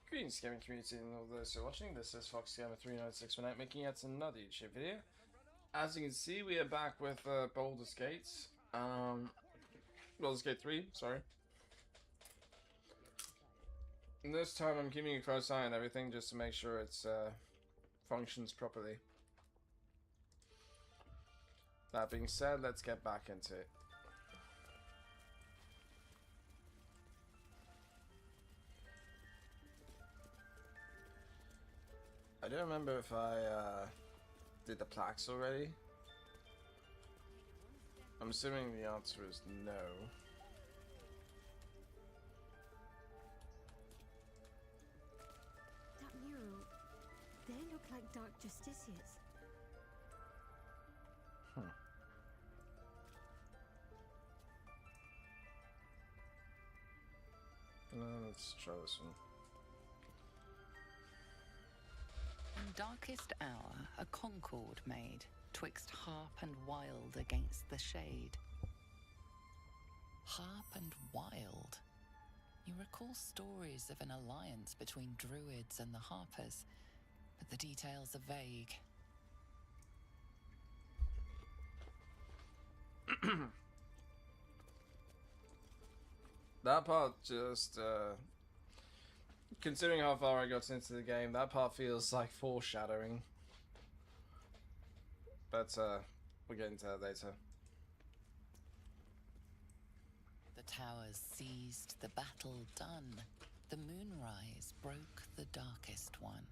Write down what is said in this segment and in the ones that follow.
Greetings, gaming community, and all those who are watching. This is FoxGamer39618 making yet another YouTube video. As you can see, we are back with Baldur's Gate. Baldur's Gate 3, sorry. And this time I'm keeping a close eye on everything just to make sure it functions properly. That being said, let's get back into it. I don't remember if I did the plaques already. I'm assuming the answer is no. That mural, they look like dark justiciars. Let's try this one. In darkest hour, a concord made, twixt harp and wild against the shade. Harp and wild. You recall stories of an alliance between druids and the harpers, but the details are vague. That part just, considering how far I got into the game, that part feels like foreshadowing. But, we'll get into that later. The towers seized, the battle done. The moonrise broke the darkest one.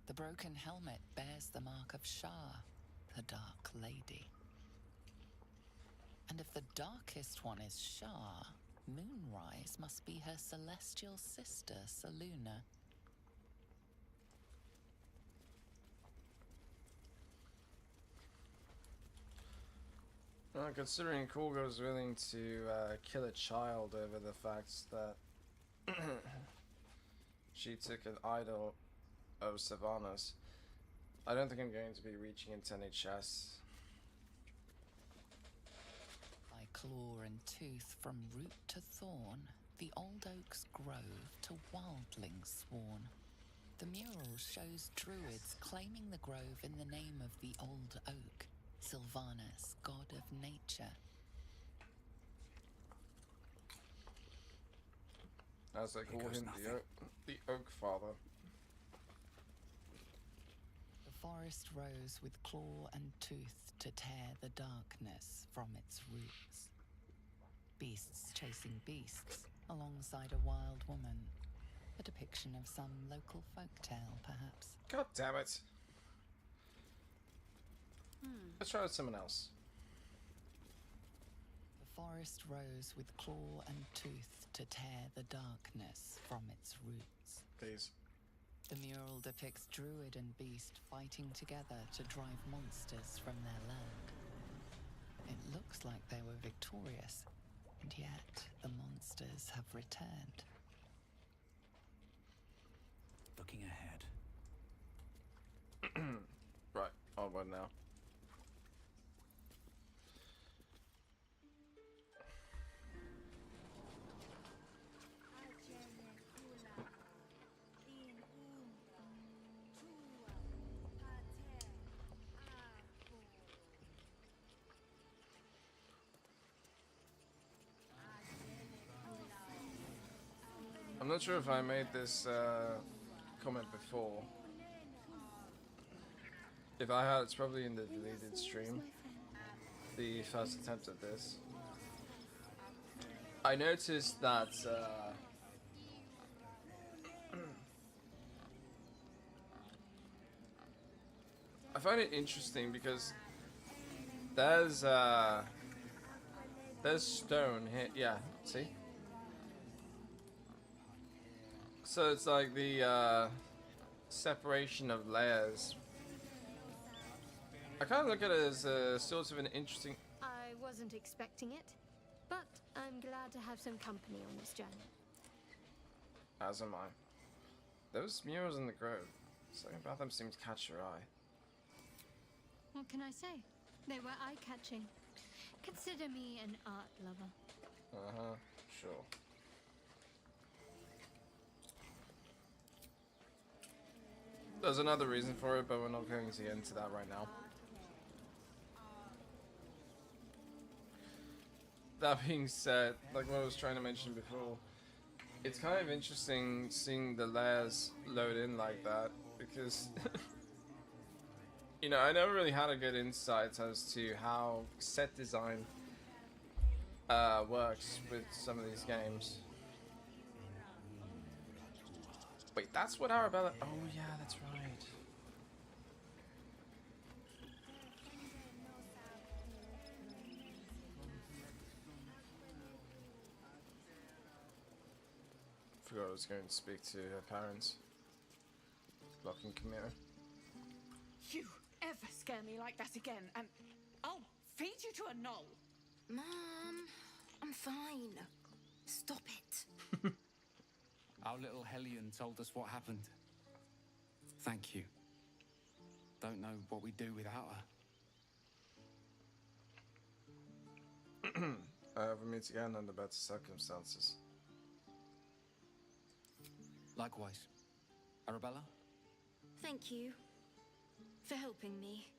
The broken helmet bears the mark of Shah, the Dark Lady. And if the darkest one is Shah, Moonrise must be her celestial sister, Saluna. Considering Korga was willing to kill a child over the fact that she took an idol of Savannah's, I don't think I'm going to be reaching into any chests. By claw and tooth from root to thorn, the old oak's grove to wildlings sworn. The mural shows druids claiming the grove in the name of the old oak, Sylvanus, god of nature. As they call him, the Oak Father. The forest rose with claw and tooth to tear the darkness from its roots. Beasts chasing beasts alongside a wild woman. A depiction of some local folktale, perhaps. God damn it. Let's try with someone else. The forest rose with claw and tooth to tear the darkness from its roots. Please. The mural depicts druid and beast fighting together to drive monsters from their land. It looks like they were victorious, and yet the monsters have returned. Looking ahead. Right, onward now. I'm not sure if I made this comment before. If I had, it's probably in the deleted stream. The first attempt at this. I noticed that I find it interesting because there's stone here. Yeah, see? So it's like the separation of layers. I kind of look at it as a sort of an interesting... I wasn't expecting it, but I'm glad to have some company on this journey. As am I. Those murals in the grove, something about them seems to catch your eye. What can I say? They were eye-catching. Consider me an art lover. Sure. There's another reason for it, but we're not going to get into that right now. That being said, like what I was trying to mention before, it's kind of interesting seeing the layers load in like that, because you know, I never really had a good insight as to how set design works with some of these games. Wait, that's what Arabella... Oh yeah, that's right. Forgot I was going to speak to her parents. Blocking Camilla. You ever scare me like that again, and I'll feed you to a knoll. Mom, I'm fine. Stop it. Our little Hellion told us what happened. Thank you. Don't know what we'd do without her. We meet again under better circumstances. Likewise. Arabella? Thank you for helping me.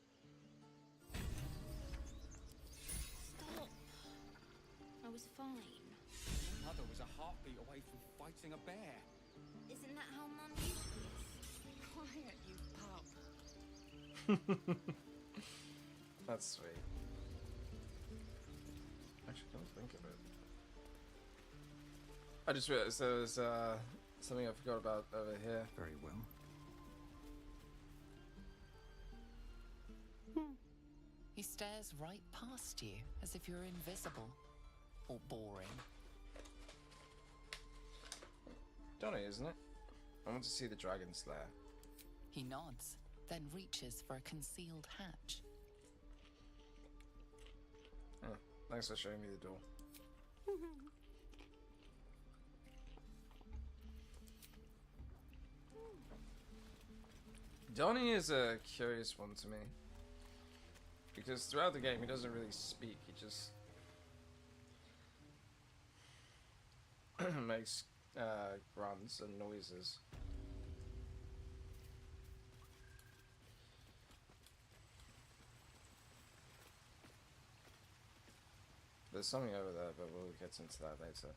Stop. I was fine. Your mother was a heartbeat away from fighting a bear. Isn't that how Mum usually is? Quiet, you pup. That's sweet. Actually, don't think of it. I just realized there was something I forgot about over here. Very well. He stares right past you as if you're invisible or boring. Johnny, isn't it? I want to see the dragon's lair. He nods, then reaches for a concealed hatch. Oh, thanks for showing me the door. Donnie is a curious one to me. Because throughout the game he doesn't really speak, he just makes grunts and noises. There's something over there, but we'll get into that later.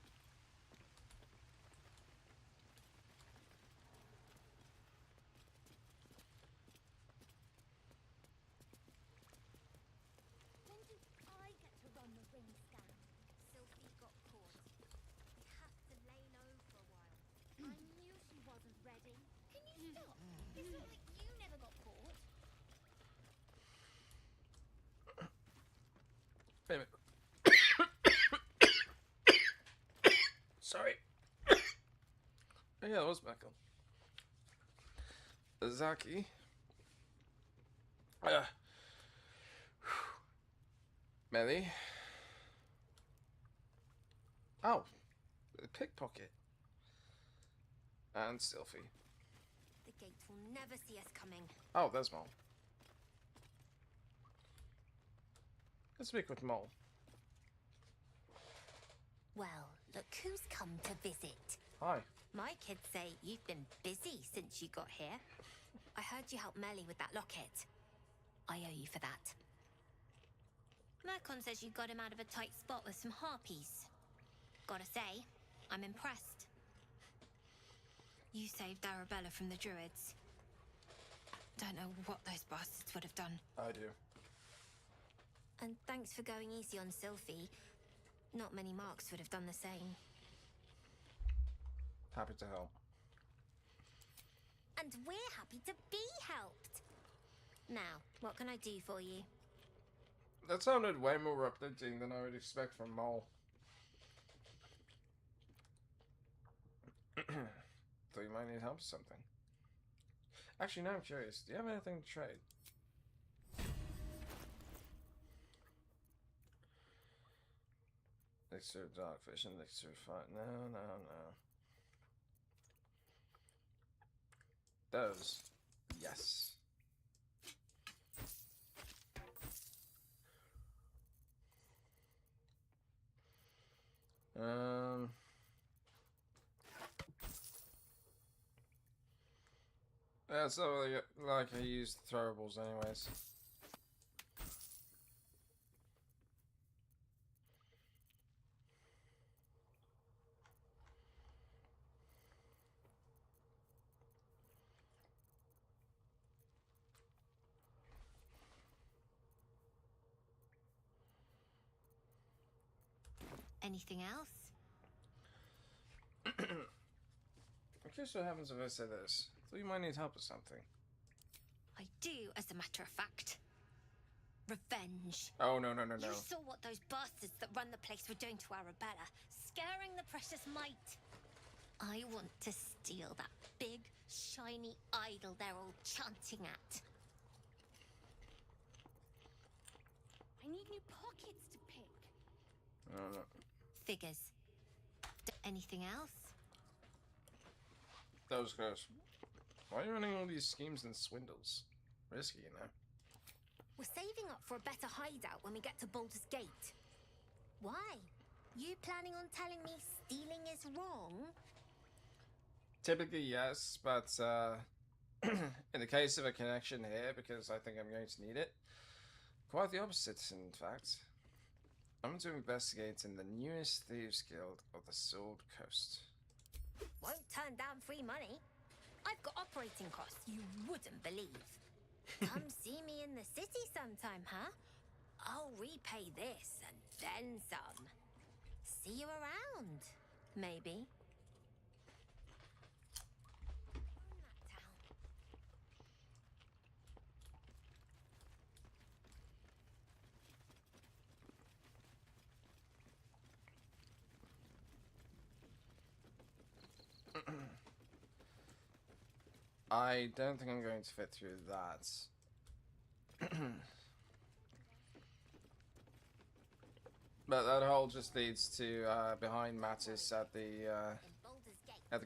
When do I get to run the ring scan? Sylphie got caught. We have to lay low for a while. I knew she wasn't ready. Can you stop? It's not like you never got caught. Wait a minute. Sorry. Oh yeah, that was Michael. Zaki. Melly. Oh, the pickpocket. And Sylphie. The gate will never see us coming. Oh, there's Mole. Let's speak with Mole. Well, look who's come to visit. Hi. My kids say you've been busy since you got here. I heard you helped Melly with that locket. I owe you for that. Mercon says you got him out of a tight spot with some harpies. Gotta say, I'm impressed. You saved Arabella from the druids. Don't know what those bastards would have done. I do. And thanks for going easy on Sylphie. Not many marks would have done the same. Happy to help. And we're happy to be helped. Now, what can I do for you? That sounded way more uplifting than I would expect from Mole. Thought you might need help with something. Actually, now I'm curious. Do you have anything to trade? Elixir of Darkfish and Elixir of Fire. No, no, no. Those. Yes. Yeah, it's not really like I used throwables anyways. Anything else? I'm curious what happens if I say this. So you might need help with something. I do, as a matter of fact. Revenge. Oh, no. You saw what those bastards that run the place were doing to Arabella, scaring the precious mite. I want to steal that big, shiny idol they're all chanting at. I need new pockets to pick. I don't know. Figures. Anything else? That was close. Why are you running all these schemes and swindles? Risky, you know. We're saving up for a better hideout when we get to Baldur's Gate. Why? You planning on telling me stealing is wrong? Typically, yes, but in the case of a connection here, because I think I'm going to need it, quite the opposite, in fact. I'm to investigate in the newest Thieves Guild of the Sword Coast. Won't turn down free money. I've got operating costs you wouldn't believe. Come see me in the city sometime, huh? I'll repay this and then some. See you around, maybe. I don't think I'm going to fit through that. But that hole just leads to behind Mattis at the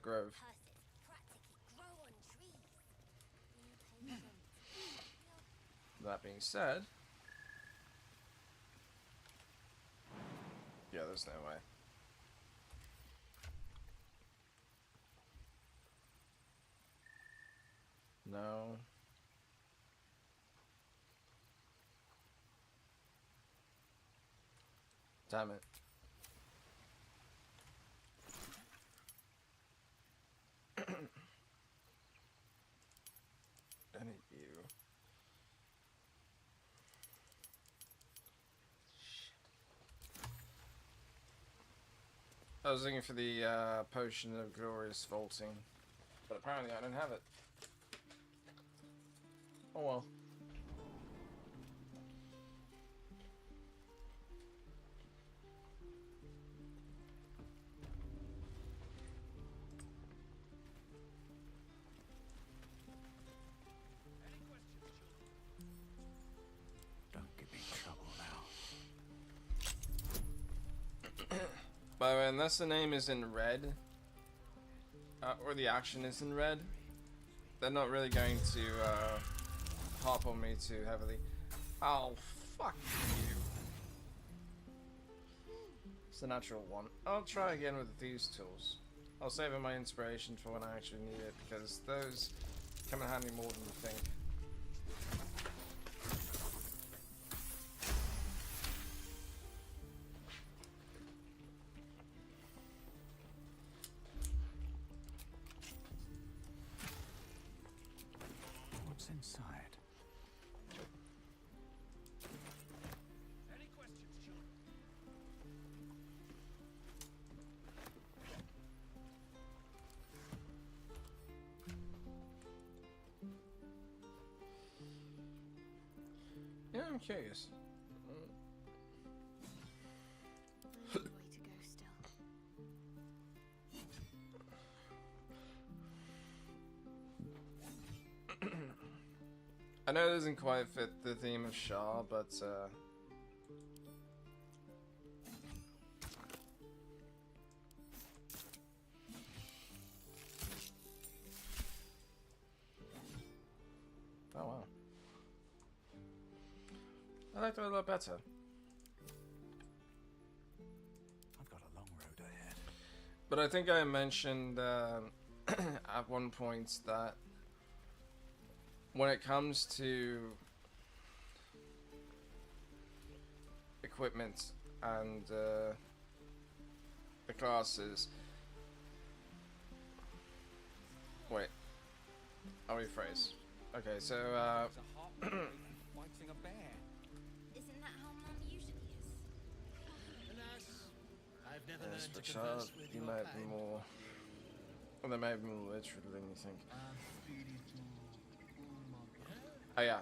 Grove. That being said, yeah, there's no way. No. Damn it. I need you. Shit. I was looking for the potion of glorious vaulting, but apparently I don't have it. Oh well. Don't give me trouble now. By the way, unless the name is in red, or the action is in red, they're not really going to hop on me too heavily. Oh, fuck you. It's a natural one. I'll try again with these tools. I'll save my inspiration for when I actually need it, because those come in handy more than you think. What's inside? Yeah, I'm curious. Way to go still. I know it doesn't quite fit the theme of Shah, but oh wow. I liked it a lot better. I've got a long road ahead. But I think I mentioned at one point that when it comes to equipment and the classes. Wait, I'll rephrase. Okay, so Fighting a bear. Isn't that how Mum usually is? I've never yes, learned but to child, converse with you your might be kind. more. Well, they may be more literal than you think. Oh yeah.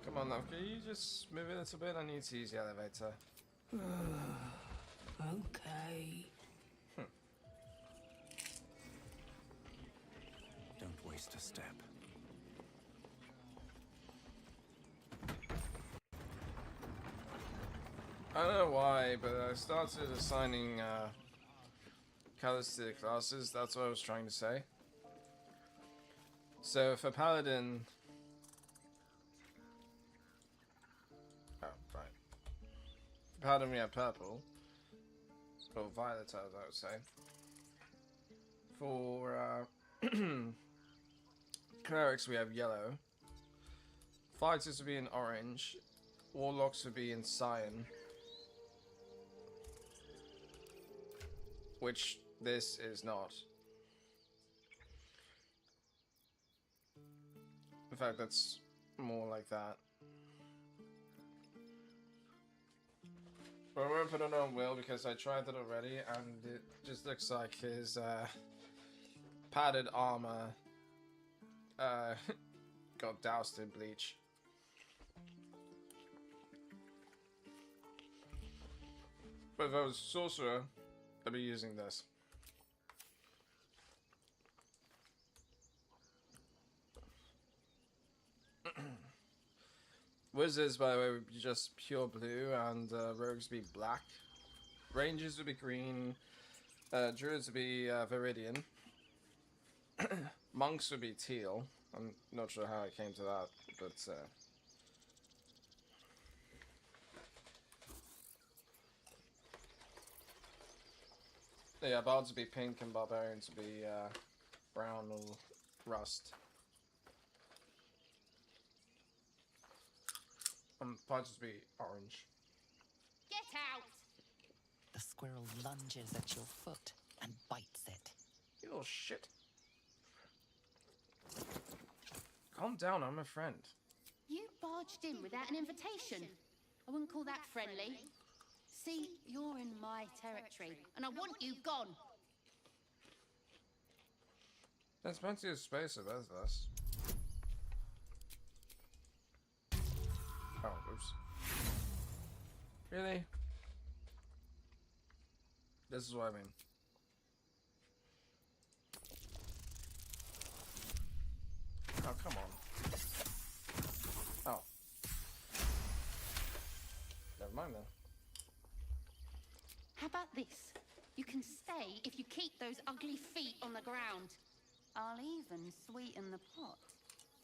Come on, love. Can you just move a little bit? I need to use the elevator. Okay. Don't waste a step. I don't know why, but I started assigning colors to the classes. That's what I was trying to say. So for Paladin... Oh, right. For Paladin we have purple. Or violet, as I would say. For clerics we have yellow. Fighters would be in orange. Warlocks would be in cyan. Which this is not. In fact, that's more like that. But I won't put it on Will because I tried it already and it just looks like his padded armor got doused in bleach. But if I was sorcerer, I'd be using this. Wizards, by the way, would be just pure blue, and rogues would be black. Rangers would be green. Druids would be viridian. Monks would be teal. I'm not sure how I came to that, but yeah, bards would be pink, and barbarians would be brown or rust. Fighters would be orange. Get out! The squirrel lunges at your foot and bites it. You little shit. Calm down, I'm a friend. You barged in without an invitation. I wouldn't call that friendly. See, you're in my territory, and I want you gone. There's plenty of space for both of us. Oh, oops. Really? This is what I mean. Oh, come on. Oh. Never mind then. How about this? You can stay if you keep those ugly feet on the ground. I'll even sweeten the pot.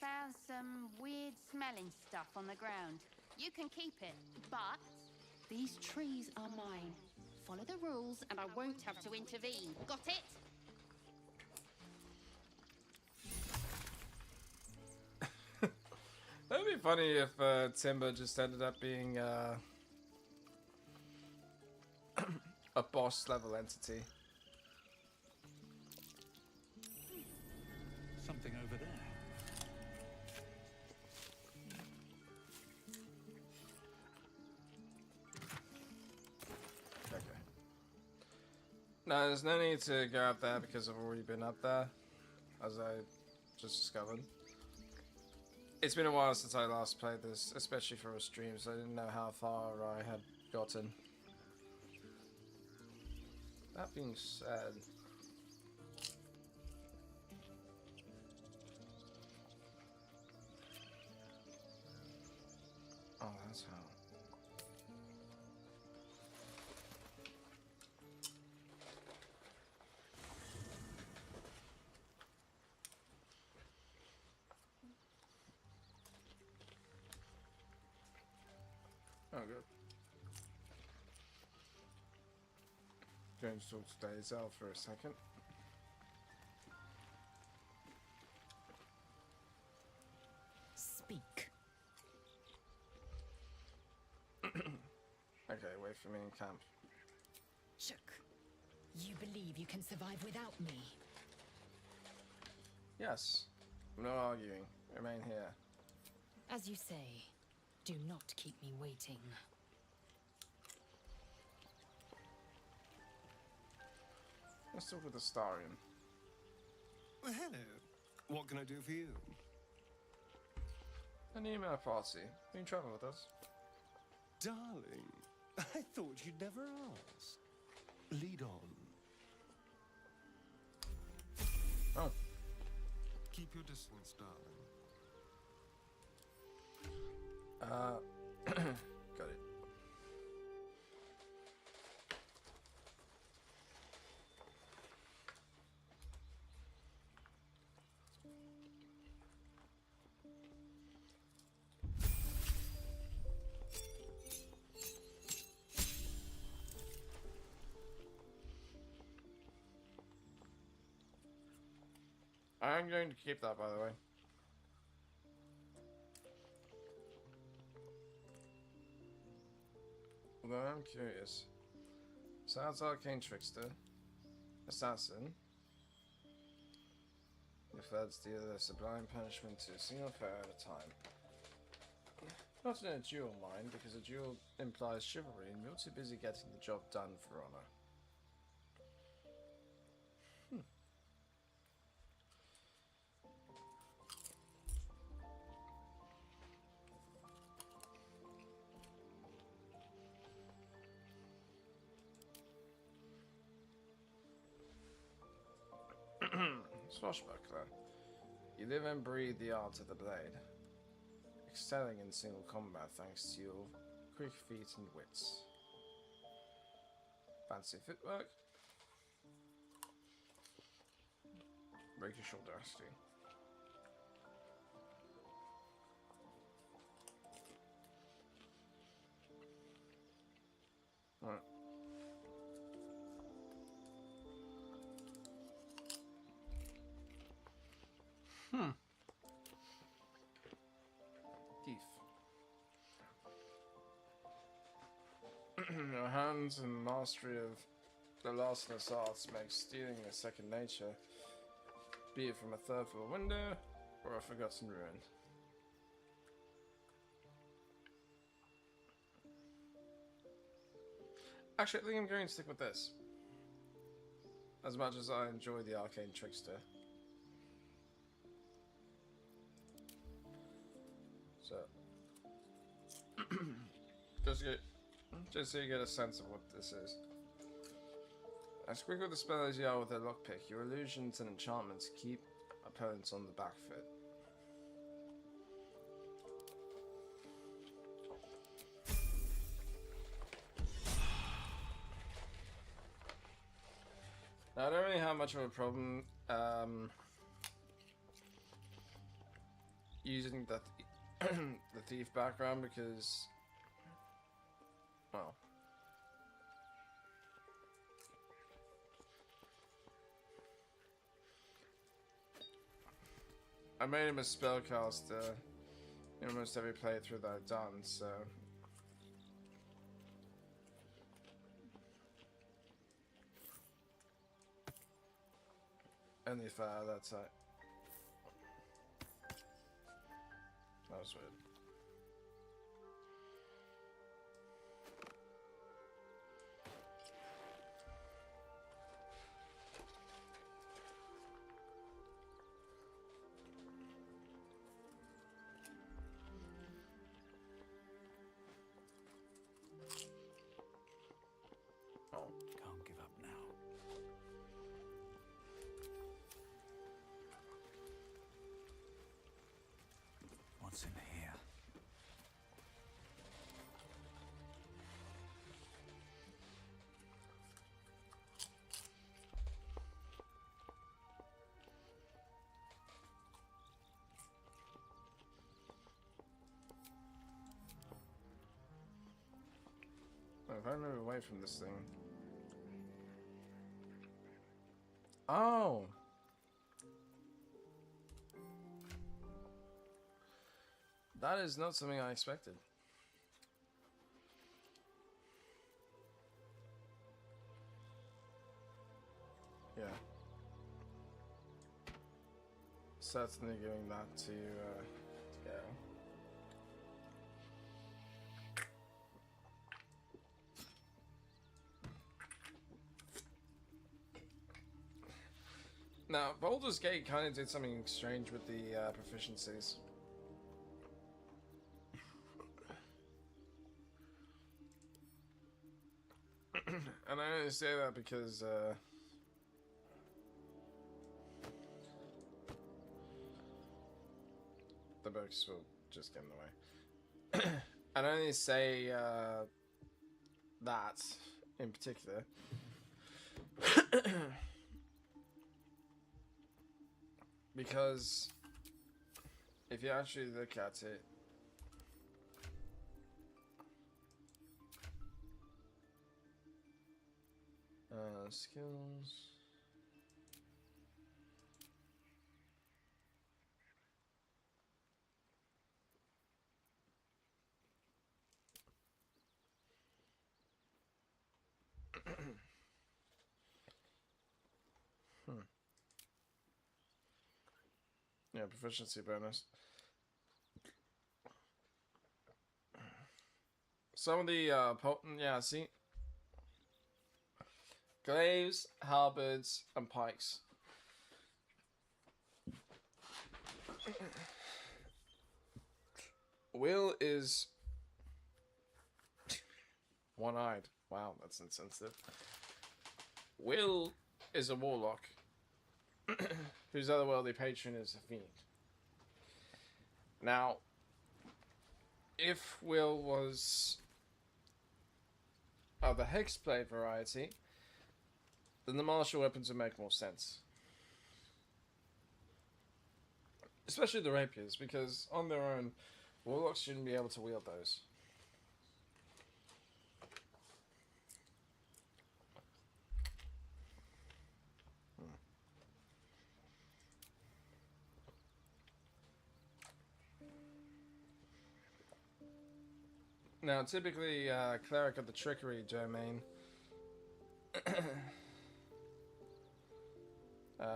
Found some weird smelling stuff on the ground. You can keep it, but these trees are mine. Follow the rules and I won't have to intervene. Got it? That'd be funny if Timber just ended up being a boss level entity. Something over there. Okay. No, there's no need to go up there because I've already been up there, as I just discovered. It's been a while since I last played this, especially for a stream, so I didn't know how far I had gotten. That being said... Oh, that's how... good. Going to talk to Dazel for a second. Speak. Okay, wait for me in camp. Shook. You believe you can survive without me? Yes. I'm not arguing. Remain here. As you say, do not keep me waiting. Let's talk with the Starian. Well, hello. What can I do for you? An email party. You can travel with us. Darling, I thought you'd never ask. Lead on. Oh. Keep your distance, darling. Got it. I'm going to keep that, by the way. Although I'm curious. Sounds arcane trickster, assassin. Your feds deal their sublime punishment to a single foe at a time. Not in a duel, mind, because a duel implies chivalry, and you're too busy getting the job done for honor. Swashbuckler. You live and breathe the art of the blade, excelling in single combat thanks to your quick feet and wits. Fancy footwork? Break your shoulder, Ashley. Alright. Keith. Your hands and mastery of the larcenous arts makes stealing a second nature, be it from a third floor window or a forgotten ruin. Actually, I think I'm going to stick with this. As much as I enjoy the arcane trickster. So, just so you get a sense of what this is. As quick with the spell as you are with a lockpick, your illusions and enchantments keep opponents on the back foot. Now, I don't really have much of a problem using the the thief background because, well, I made him a spellcaster in almost every playthrough that I've done, so only fair, that's it. That was weird. Oh. Can't give up now. What's in here? if I move away from this thing. Oh! That is not something I expected. Yeah. Certainly giving that to go. Now, Baldur's Gate kind of did something strange with the proficiencies. And I only say that because the books will just get in the way. I only say that in particular because if you actually look at it, skills. Yeah, proficiency bonus. Some of the potent, yeah, see, glaives, halberds, and pikes. Will is one-eyed. Wow, that's insensitive. Will is a warlock whose otherworldly patron is a fiend. Now, if Will was of the hexblade variety, then the martial weapons would make more sense. Especially the rapiers, because on their own, warlocks shouldn't be able to wield those. Now, typically, cleric of the trickery domain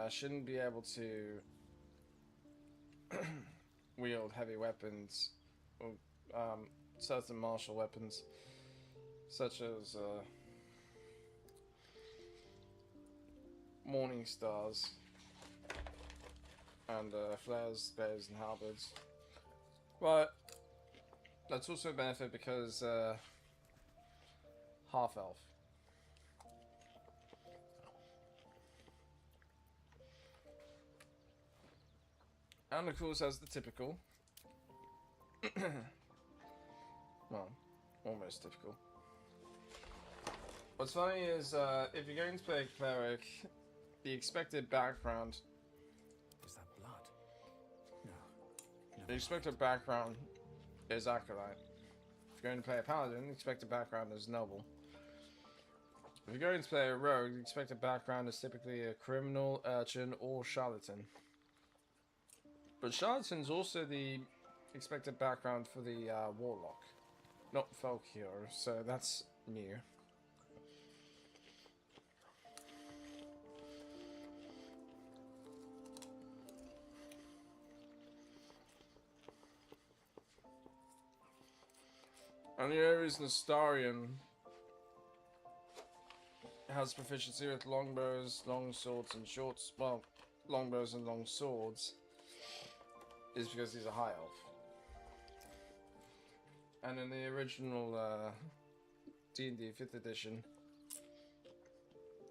shouldn't be able to wield heavy weapons or certain martial weapons, such as morning stars and flares, spears, and halberds. But that's also a benefit because half elf. And of course has the typical, well, almost typical. What's funny is if you're going to play a cleric, the expected background. Is that blood? No. The expected background is acolyte. If you're going to play a paladin, the expected background is noble. If you're going to play a rogue, the expected background is typically a criminal, urchin, or charlatan. But charlatan's also the expected background for the warlock, not Falkior, so that's new. And the only reason Astarion has proficiency with longbows, long swords, and shorts, well, longbows and long swords, is because he's a high elf. And in the original D&D 5th edition,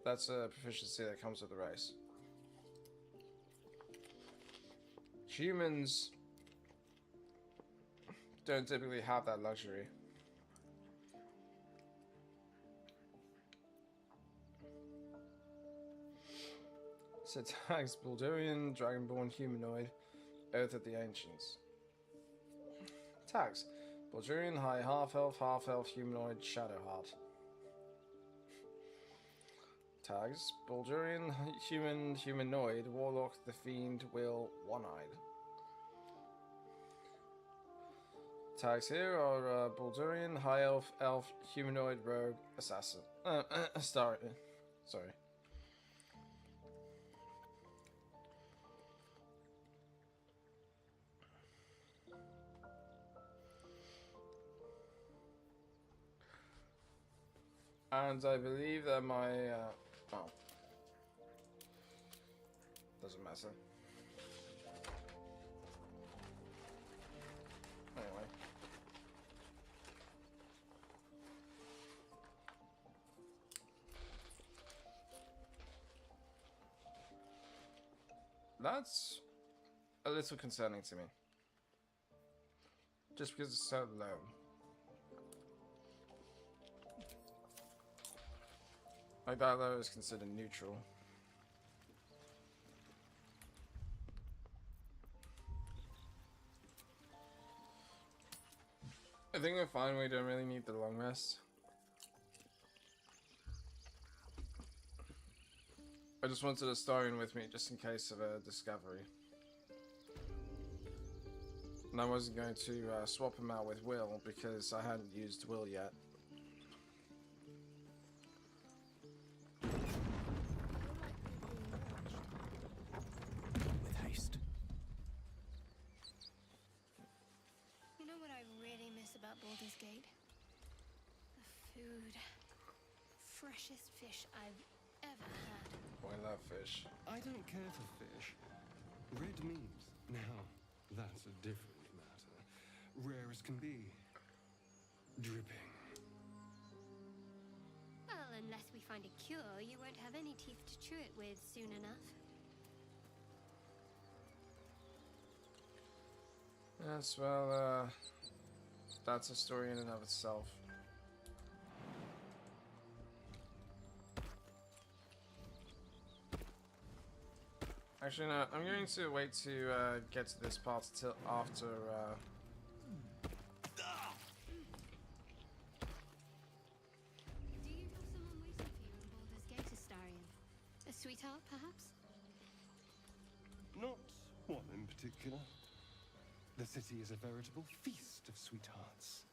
that's a proficiency that comes with the race. Humans don't typically have that luxury. So tags Baldurian, Dragonborn, Humanoid, Oath of the Ancients. Tags Baldurian, High, Half-Elf, Humanoid, Shadowheart. Tags: Baldurian, humanoid, warlock, the fiend, will, one-eyed. Tags here are Baldurian, high elf, humanoid, rogue, assassin. Sorry. And I believe that my oh, doesn't matter. Anyway. That's a little concerning to me. Just because it's so low. Like that low is considered neutral. I think we're fine, we don't really need the long rest. I just wanted a Starion with me just in case of a discovery. And I wasn't going to swap him out with Will because I hadn't used Will yet. With haste. You know what I really miss about Baldur's Gate? The food. Freshest fish I've ever had. Oh, I love fish. I don't care for fish. Red meat. Now, that's a different matter. Rare as can be. Dripping. Well, unless we find a cure, you won't have any teeth to chew it with soon enough. Yes, well, that's a story in and of itself. Actually, no, I'm going to wait to get to this part till after. Do you have someone waiting for you in Baldur's Gate, Astarion? A sweetheart, perhaps? Not one in particular. The city is a veritable feast of sweethearts.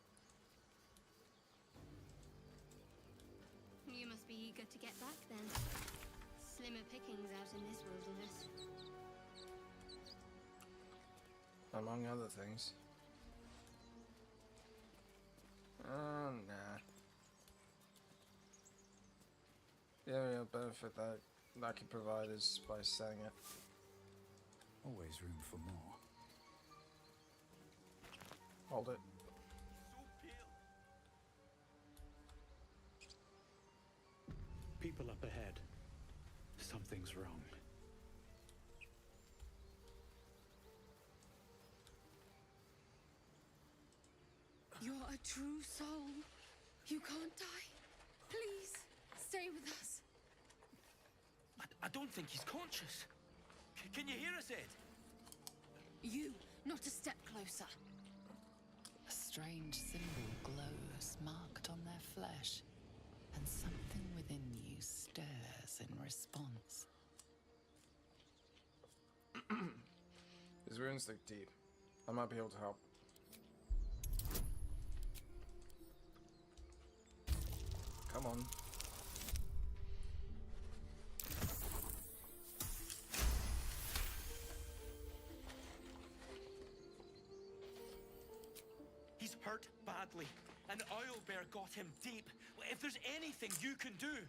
You must be eager to get back then. Slimmer pickings out in this wilderness. Among other things. Nah. The only benefit that I can provide is by selling it. Always room for more. Hold it. People up ahead. Something's wrong. You're a true soul. You can't die. Please, stay with us. I don't think he's conscious. Can you hear us, Ed? You, not a step closer. A strange symbol glows, marked on their flesh, and something within you stirs in response. His wounds look deep. I might be able to help. Come on. He's hurt badly. An oil bear got him deep. If there's anything you can do.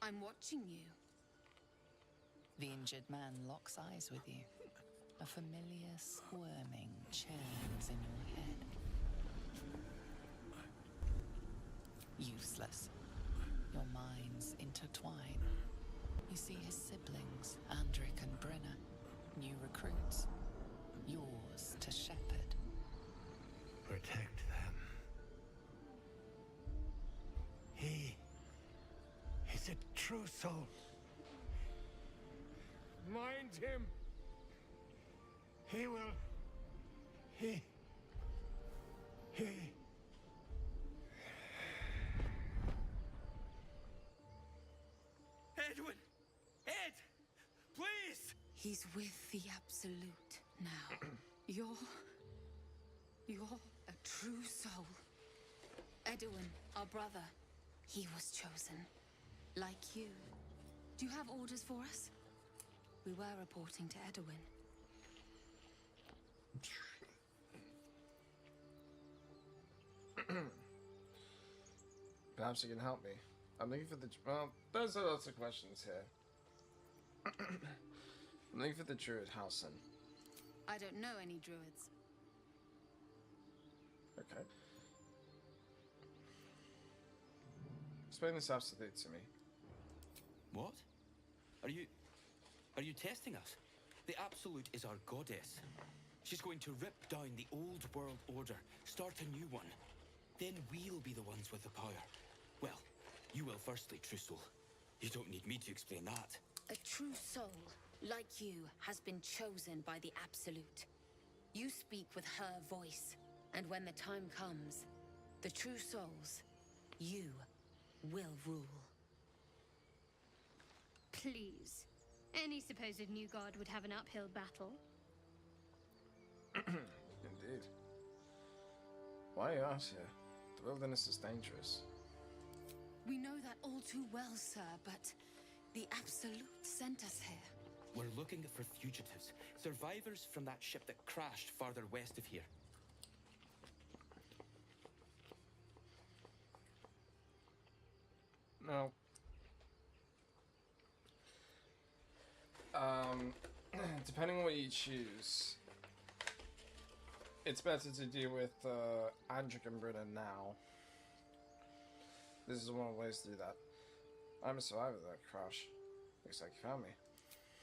I'm watching you. The injured man locks eyes with you. A familiar squirming churns in your head. Useless. Your minds intertwine. You see his siblings, Andric and Brenna, new recruits. Yours to shepherd. Protect them. He is a true soul. Mind him. He will. He. Ed! He's with the Absolute now. You're a true soul. Edwin, our brother, he was chosen. Like you. Do you have orders for us? We were reporting to Edwin. Perhaps you can help me. I'm looking for the... Well, there's lots of questions here. I'm looking for the druid Halson. I don't know any druids. Okay. Explain this Absolute to me. What? Are you testing us? The Absolute is our goddess. She's going to rip down the old world order, start a new one. Then we'll be the ones with the power. Well, you will firstly, true soul. You don't need me to explain that. A true soul, like you, has been chosen by the Absolute. You speak with her voice, and when the time comes, the true souls, you, will rule. Please. Any supposed new god would have an uphill battle. Indeed. Why are you out here? The wilderness is dangerous. We know that all too well, sir, but the Absolute sent us here. We're looking for fugitives, survivors from that ship that crashed farther west of here. No. Depending on what you choose, it's better to deal with Andric and Britta now. This is one of the ways to do that. I'm a survivor of that crash. Looks like you found me.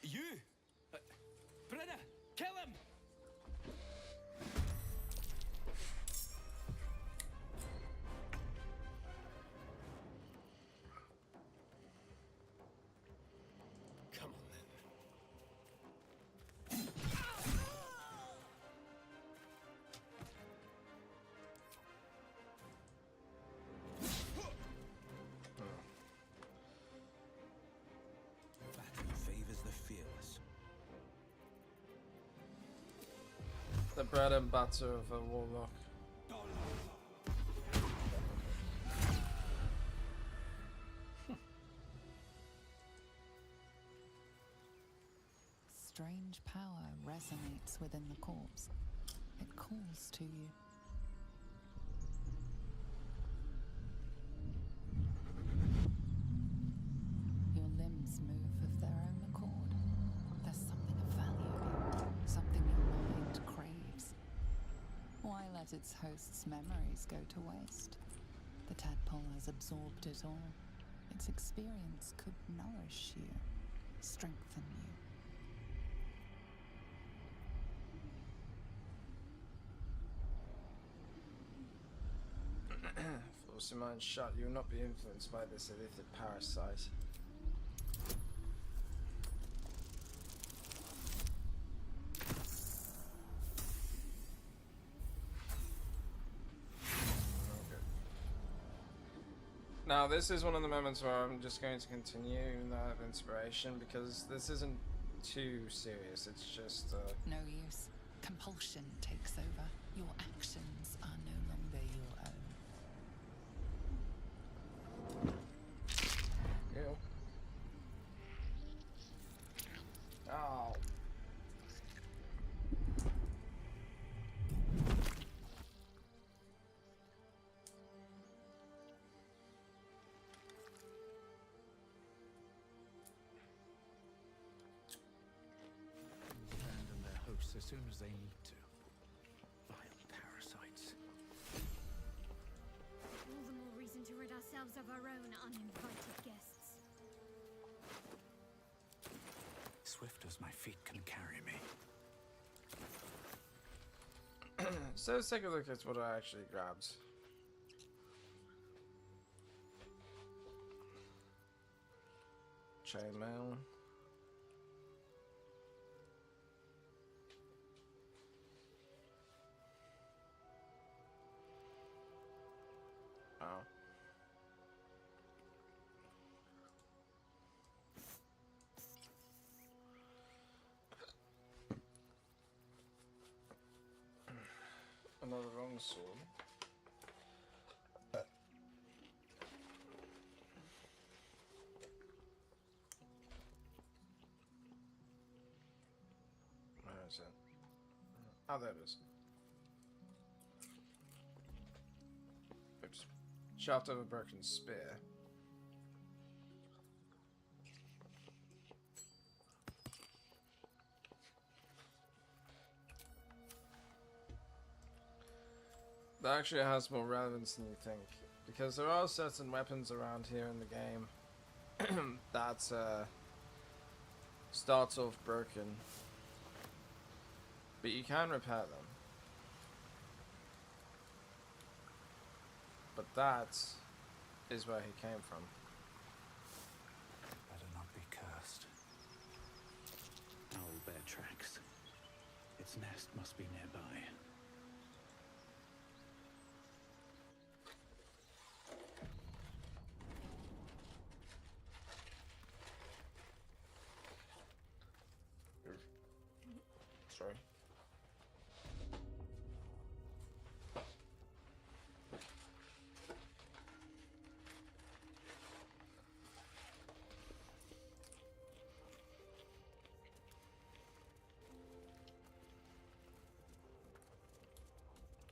You? Britta, kill him! Come on then. Battle favors the fearless. The bread and butter of a warlock. Strange power resonates within the corpse. It calls to you. Your limbs move of their own accord. There's something of value, something your mind craves. Why let its host's memories go to waste? The tadpole has absorbed it all. Its experience could nourish you, strengthen you. Force your mind shut, you will not be influenced by this illicit parasite. Okay. Now this is one of the moments where I'm just going to continue that inspiration because this isn't too serious, it's just No use. Compulsion takes over. Your actions are no longer your own. Ew. Ow. Abandon their hosts as soon as they need to. Vile parasites. All the more reason to rid ourselves of our own uninvited guests. Swift as my feet can carry me. So let's take a look at what I actually grabbed. Chainmail. Oh. Another wrong sword. Where is it? Oh, there it is. Oops. Shaft of a broken spear. That actually has more relevance than you think, because there are certain weapons around here in the game that starts off broken, but you can repair them. But that is where he came from. Better not be cursed. Owl bear tracks. Its nest must be nearby. Sorry.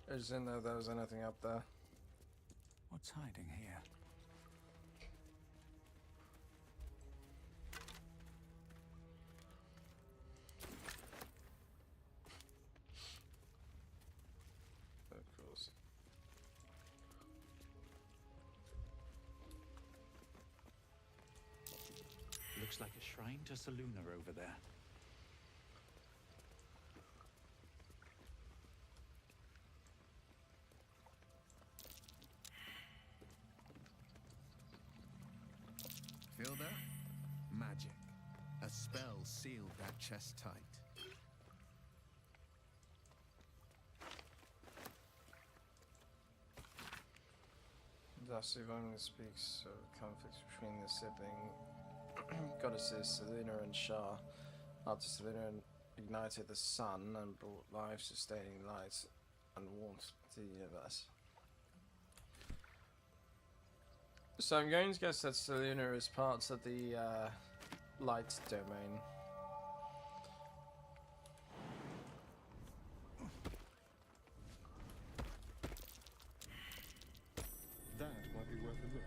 I just didn't know there was anything up there. What's hiding here? Of course. Looks like a shrine to Seluna over there. Feel that? Magic. A spell sealed that chest tight. Thus, if only speaks of conflicts between the sibling goddesses Seluna and Shah. After Seluna ignited the sun and brought life-sustaining light and warmth to the universe. So I'm going to guess that Seluna is part of the light domain. That might be worth a look.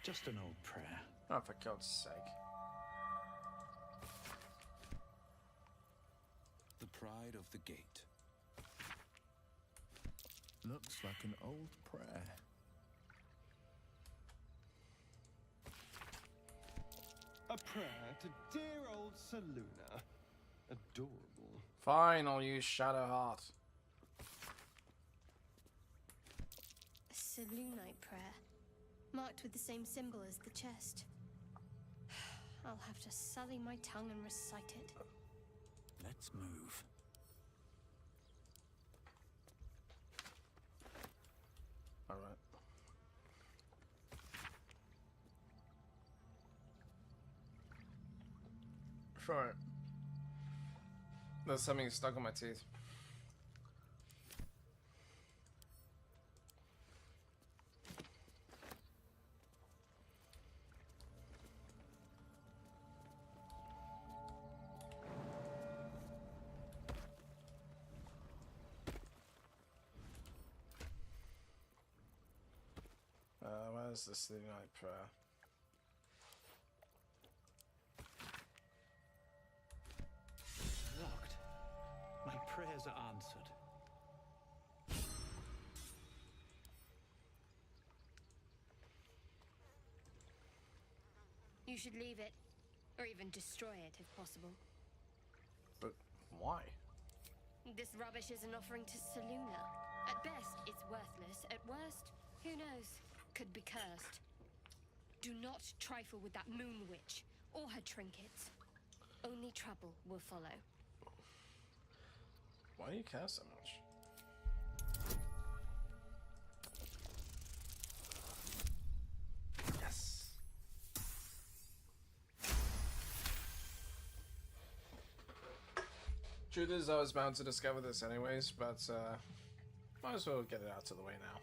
Just an old prayer. Oh, for God's sake. The pride of the gate. Looks like an old prayer. A prayer to dear old Seluna. Adorable. Fine, I'll use Shadowheart. A Selunite prayer, marked with the same symbol as the chest. I'll have to sully my tongue and recite it. Let's move. Alright. Sure. There's something stuck on my teeth. Where's the Selunite prayer? Locked. My prayers are answered. You should leave it, or even destroy it if possible. But why? This rubbish is an offering to Seluna. At best, it's worthless. At worst, who knows? Could be cursed. Do not trifle with that moon witch or her trinkets. Only trouble will follow. Why do you care so much? Yes. Truth is, I was bound to discover this anyways, but might as well get it out of the way now.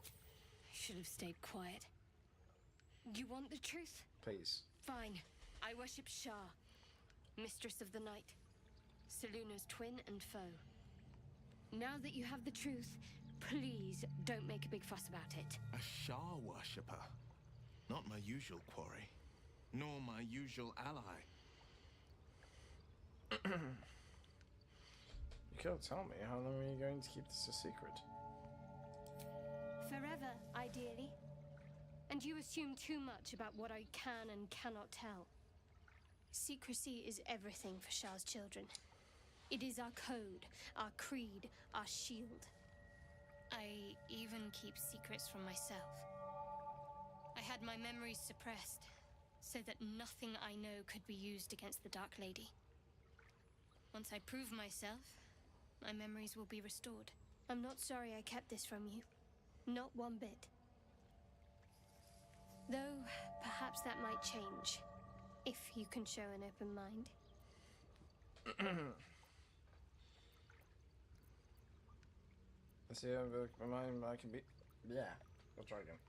I should have stayed quiet. You want the truth? Please. Fine. I worship Shah, mistress of the night, Seluna's twin and foe. Now that you have the truth, please don't make a big fuss about it. A Shah worshipper. Not my usual quarry, nor my usual ally. You can't tell me. How long are you going to keep this a secret? Forever, ideally. And you assume too much about what I can and cannot tell. Secrecy is everything for Shah's children. It is our code, our creed, our shield. I even keep secrets from myself. I had my memories suppressed, so that nothing I know could be used against the Dark Lady. Once I prove myself, my memories will be restored. I'm not sorry I kept this from you. Not one bit. Though, perhaps that might change, if you can show an open mind. Let's see how open-minded I can be. Yeah, we'll try again.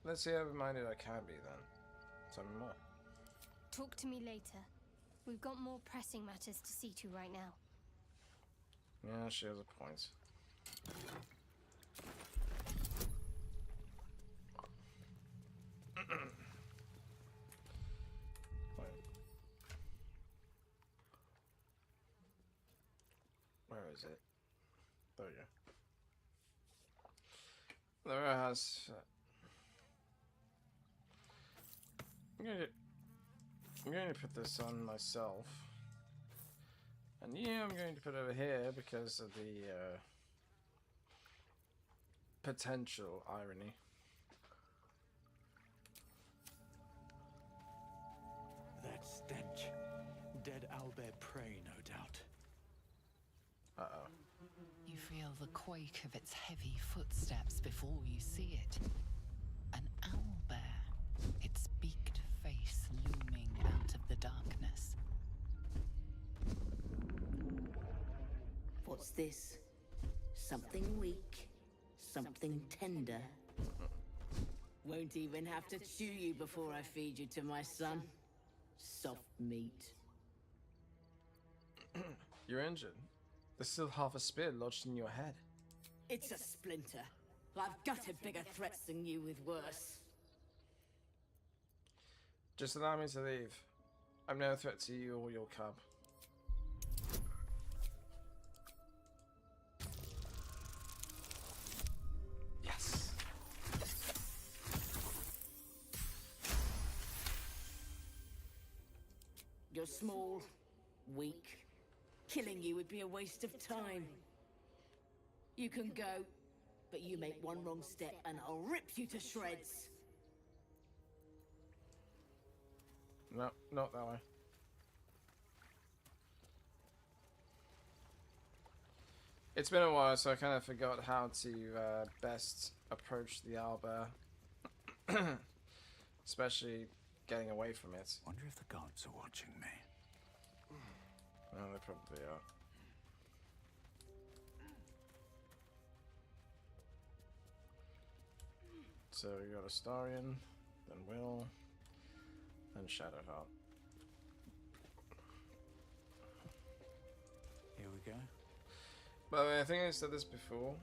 Let's see how open-minded I can be then. Tell me more. Talk to me later. We've got more pressing matters to see to right now. Yeah, she has a point. Where is it? There we go. There it has. I'm going to put this on myself. And yeah, I'm going to put it over here because of the potential irony. That stench. Dead owlbear prey, no doubt. Uh-oh. You feel the quake of its heavy footsteps before you see it. An owlbear, its beaked face looming out of the darkness. What's this? Something weak, something tender. Won't even have to chew you before I feed you to my son. Soft meat. You're injured. There's still half a spear lodged in your head. It's a splinter. I've gutted bigger threats than you with worse. Just allow me to leave. I'm no threat to you or your cub. Yes. You're small, weak. Killing you would be a waste of time. You can go, but you make one wrong step and I'll rip you to shreds. No, not that way. It's been a while, so I kind of forgot how to best approach the owlbear. Especially getting away from it. Wonder if the gods are watching me. No, they probably are. So we got Astarion, then Will, then Shadowheart. Here we go. By the way, I think I said this before.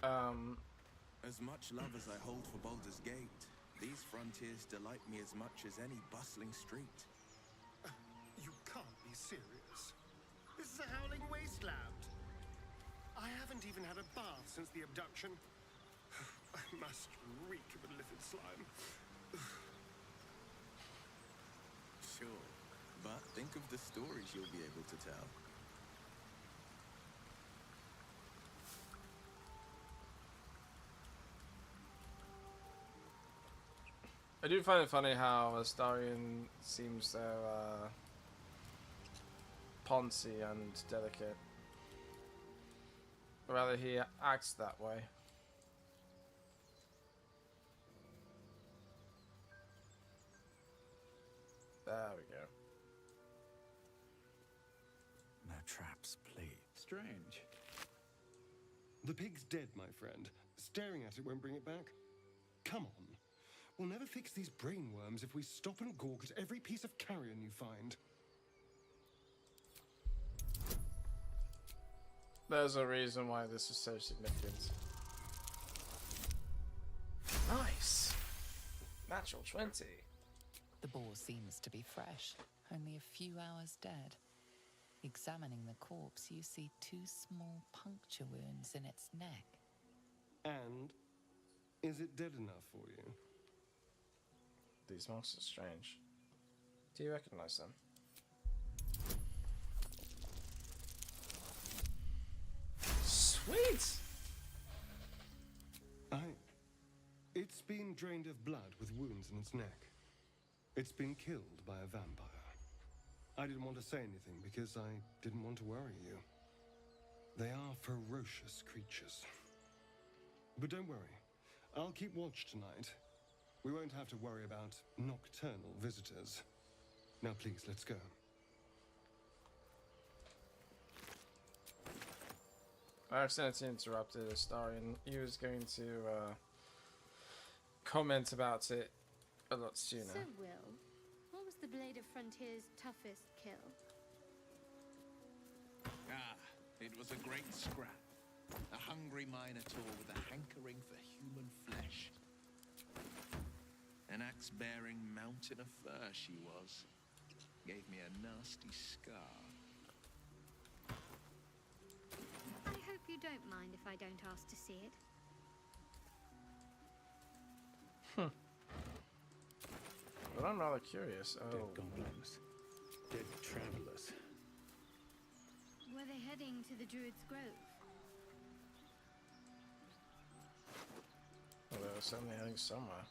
As much love as I hold for Baldur's Gate, these frontiers delight me as much as any bustling street. You can't be serious. This is a howling wasteland. I haven't even had a bath since the abduction. I must reek of illithid slime. Sure, but think of the stories you'll be able to tell. I do find it funny how Astarion seems so poncy and delicate. Or rather, he acts that way. There we go. traps, please. Strange. The pig's dead, my friend. Staring at it won't bring it back. Come on. We'll never fix these brain worms if we stop and gawk at every piece of carrion you find. There's a reason why this is so significant. Nice! Natural 20. The boar seems to be fresh, only a few hours dead. Examining the corpse, you see 2 small puncture wounds in its neck. And is it dead enough for you? These monks are strange. Do you recognize them? Sweet! It's been drained of blood with wounds in its neck. It's been killed by a vampire. I didn't want to say anything because I didn't want to worry you. They are ferocious creatures. But don't worry. I'll keep watch tonight. We won't have to worry about nocturnal visitors. Now please, let's go. I accidentally interrupted Astarion. He was going to comment about it a lot sooner. So, Will, what was the Blade of Frontier's toughest kill? Ah, it was a great scrap. A hungry minotaur with a hankering for human flesh. An axe-bearing mountain of fur she was. Gave me a nasty scar. I hope you don't mind if I don't ask to see it. But I'm rather curious. Oh. Dead goblins. Dead travelers. Were they heading to the Druid's Grove? Well, they were certainly heading somewhere.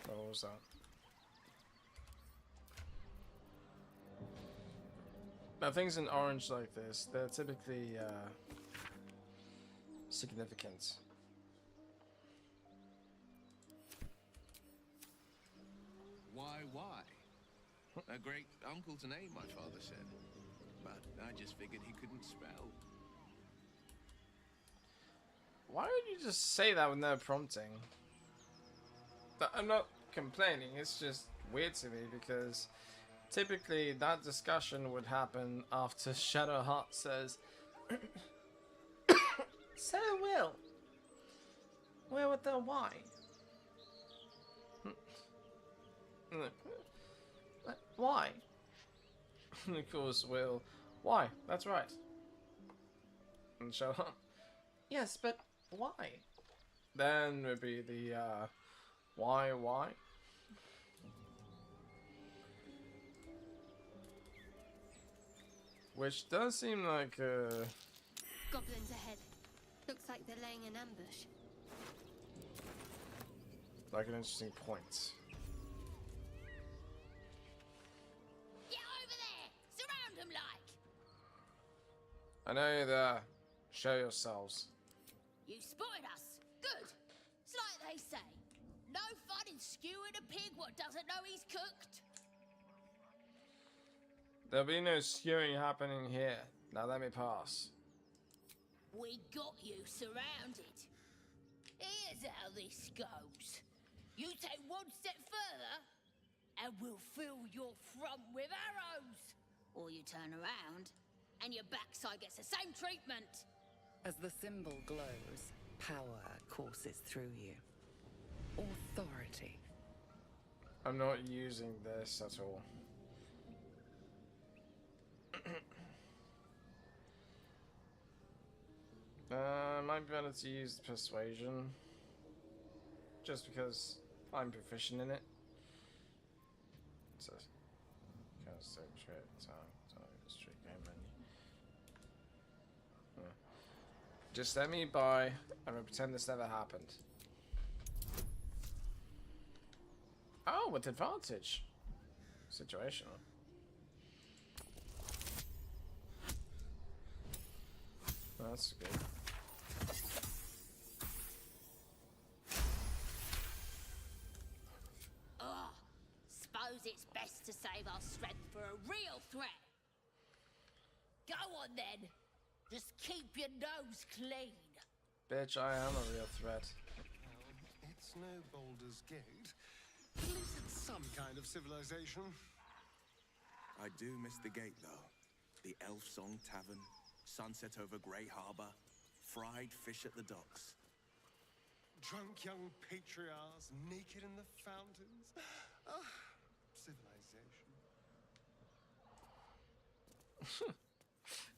What was that? Now, things in orange like this, they're typically significant. Why? A great uncle's name, my father said. But I just figured he couldn't spell. Why would you just say that with no prompting? I'm not complaining, it's just weird to me because typically that discussion would happen after Shadowheart says, "So Will, where would the why?" Why? Of course, Will. Why? That's right. And Shadowheart, yes, but why? Then would be the why? Which does seem like Goblins ahead. Looks like they're laying an ambush. like an interesting point. Get over there! Surround them like! I know you're there. Show yourselves. You spotted us. Good. It's like they say. No fun in skewing a pig what doesn't know he's cooked. There'll be no skewing happening here. Now let me pass. We got you surrounded. Here's how this goes. You take one step further, and we'll fill your front with arrows. Or you turn around, and your backside gets the same treatment. As the symbol glows, power courses through you. Authority. I'm not using this at all. Might be better to use persuasion, just because I'm proficient in it. So, just let me by and we'll pretend this never happened. Oh, with advantage. Situational. That's good. real threat. Go on then. Just keep your nose clean. Bitch, I am a real threat. Well, it's no Baldur's Gate. At least it's some kind of civilization. I do miss the gate, though. The Elf Song Tavern, sunset over Grey Harbor, fried fish at the docks. Drunk young patriarchs naked in the fountains. Ah, civilization.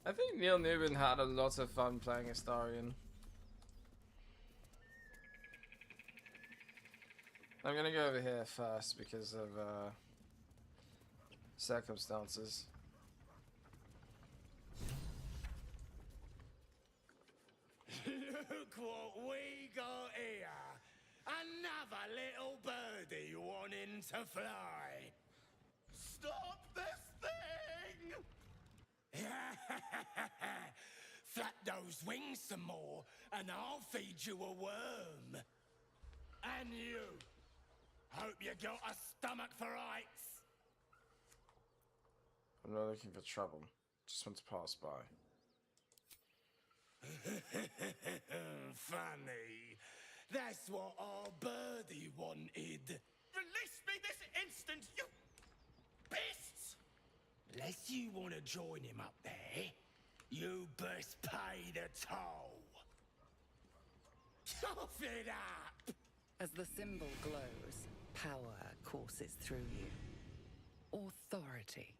I think Neil Newman had a lot of fun playing Astarion. I'm gonna go over here first because of circumstances. Look what we got here. Another little birdie wanting to fly. Stop this thing! Flap those wings some more, and I'll feed you a worm. And you. Hope you got a stomach for ice. I'm not looking for trouble. Just want to pass by. Funny. That's what our birdie wanted. Release me this instant, you beasts! Unless you want to join him up there, you best pay the toll. Cough it up! As the symbol glows, power courses through you. Authority.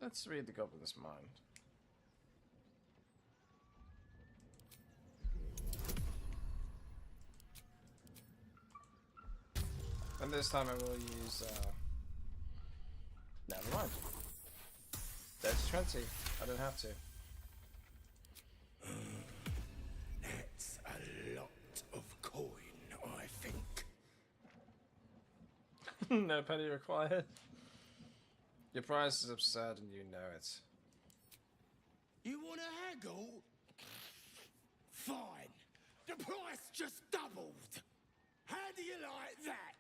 Let's read the Goblin's mind. And this time I will use, never mind. That's 20. I don't have to. That's a lot of coin, I think. No penny required. Your price is absurd and you know it. You want to haggle? Fine. The price just doubled. How do you like that?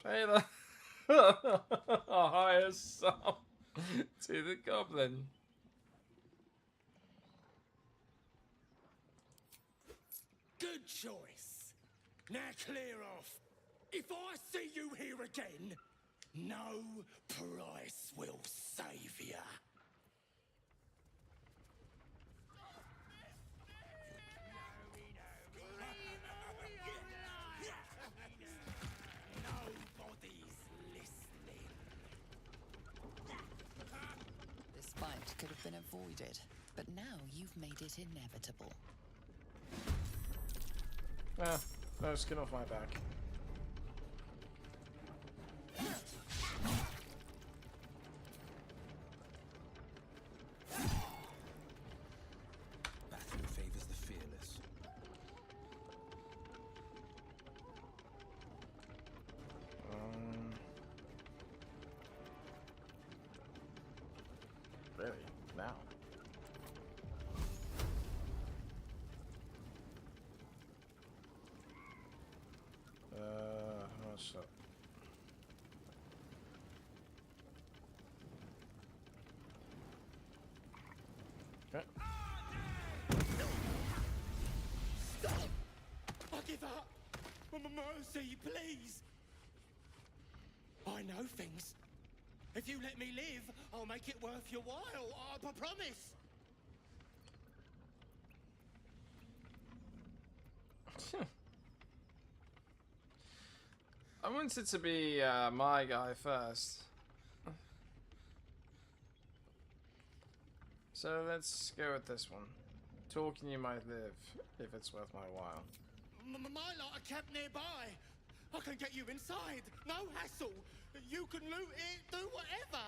Pay the highest sum to the goblin. Good choice. Now clear off. If I see you here again, no price will save you. Nobody's listening. This fight could have been avoided, but now you've made it inevitable. No skin off my back. Battle favors the fearless. Really? Now? What's up? Okay. Stop! I give up! Mercy, please! I know things. If you let me live, I'll make it worth your while. I promise. I wanted to be my guy first. So let's go with this one. Talking you might live, if it's worth my while. My lot are camped nearby. I can get you inside. No hassle. You can loot it, do whatever.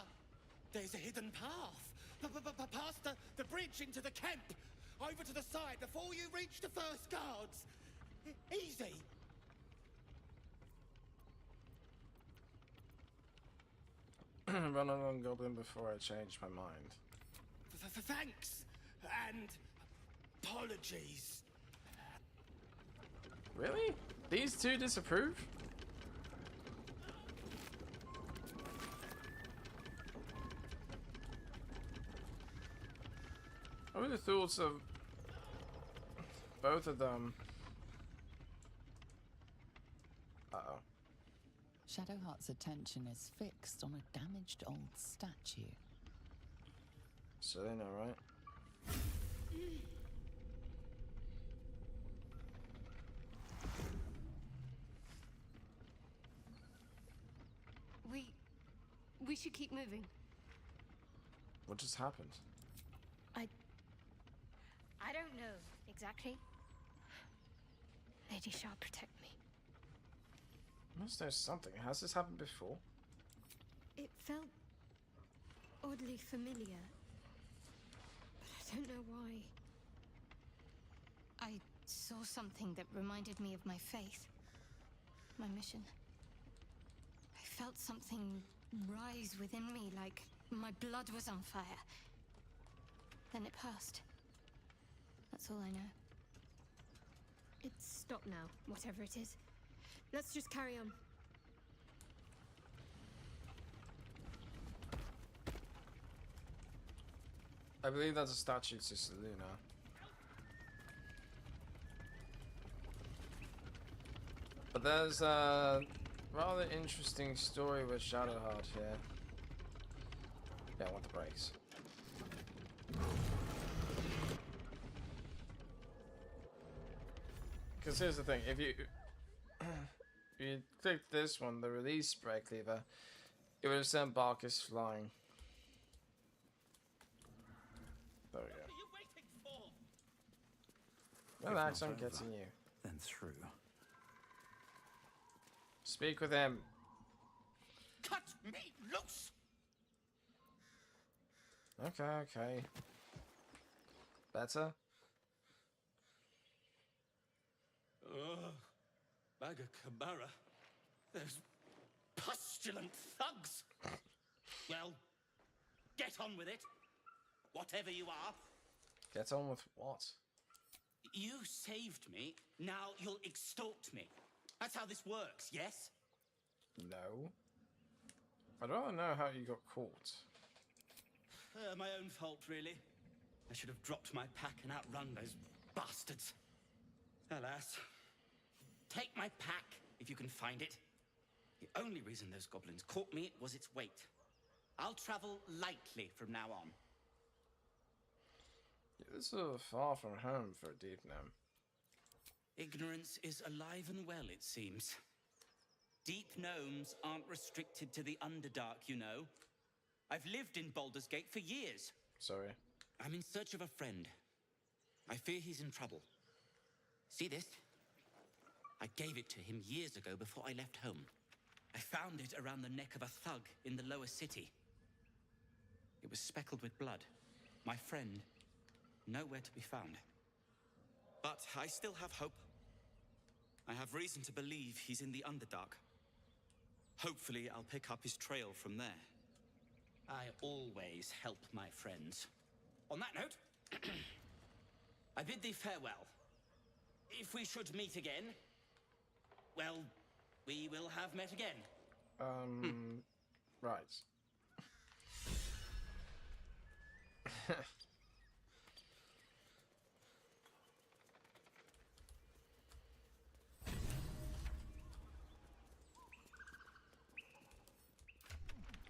There's a hidden path. Past the bridge into the camp. Over to the side before you reach the first guards. Easy. Run along Goblin before I change my mind. Thanks. And apologies. Really? These two disapprove? What are the thoughts of both of them? Uh-oh. Shadowheart's attention is fixed on a damaged old statue. So they know, right? We should keep moving. What just happened? I don't know exactly. Lady shall protect me. Must know something. Has this happened before? It felt oddly familiar, but I don't know why. I saw something that reminded me of my faith, my mission. I felt something rise within me, like my blood was on fire. Then it passed. That's all I know. It's stopped now, whatever it is. Let's just carry on. I believe that's a statue to Seluna. But there's a rather interesting story with Shadowheart here. Yeah, I want the brakes. Because here's the thing, if you click this one, the release brake lever, it would have sent Barkus flying. There we go. Relax, I'm getting you. Then through. Speak with him. Cut me loose! Okay, okay. Better? Bagakabara. Those pustulant thugs. Well, get on with it. Whatever you are. Get on with what? You saved me, now you'll extort me. That's how this works, yes? No. I'd rather know how you got caught. My own fault, really. I should have dropped my pack and outrun those bastards. Alas. Take my pack, if you can find it. The only reason those goblins caught me was its weight. I'll travel lightly from now on. This is far from home for a deep gnome. Ignorance is alive and well, it seems. Deep gnomes aren't restricted to the Underdark, you know. I've lived in Baldur's Gate for years. Sorry. I'm in search of a friend. I fear he's in trouble. See this? I gave it to him years ago before I left home. I found it around the neck of a thug in the lower city. It was speckled with blood. My friend, nowhere to be found. But I still have hope. I have reason to believe he's in the Underdark. Hopefully, I'll pick up his trail from there. I always help my friends. On that note, I bid thee farewell. If we should meet again, well, we will have met again. Right.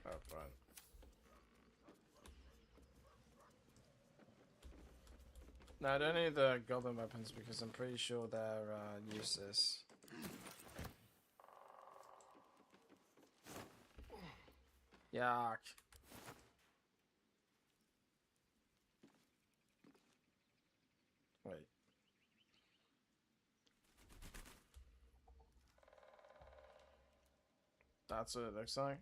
Oh, right. No, I don't need the goblin weapons because I'm pretty sure they're useless. Yuck. Wait. That's what it looks like.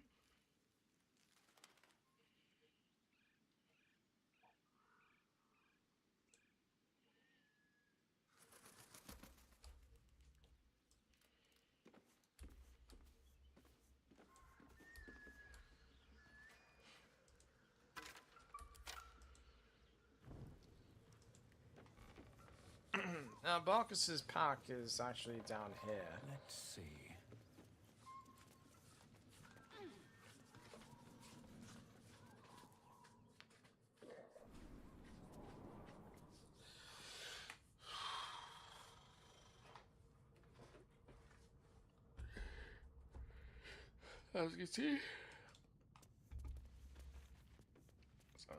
Barkus's pack is actually down here. Let's see. As you can see. So.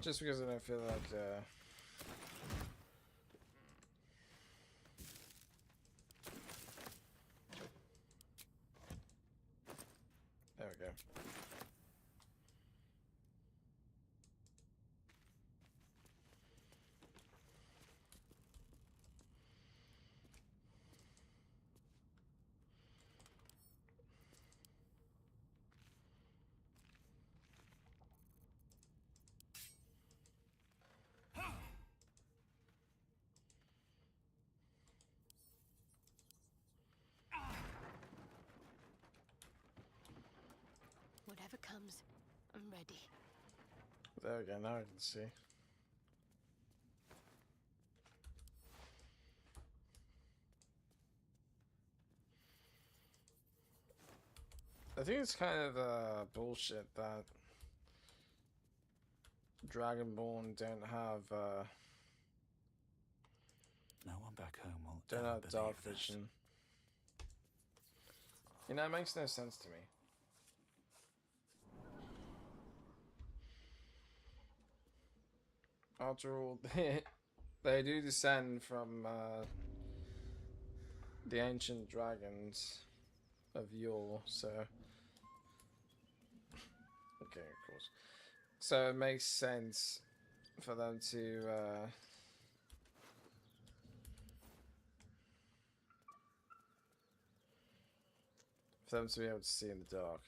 Just because I don't feel like there we go. Whatever comes, I'm ready. There we go, now I can see. I think it's kind of bullshit that Dragonborn don't have No one back home will don't ever have dark believe this. vision. You know, it makes no sense to me. After all, they do descend from the ancient dragons of yore, so okay, of course. So it makes sense for them to be able to see in the dark.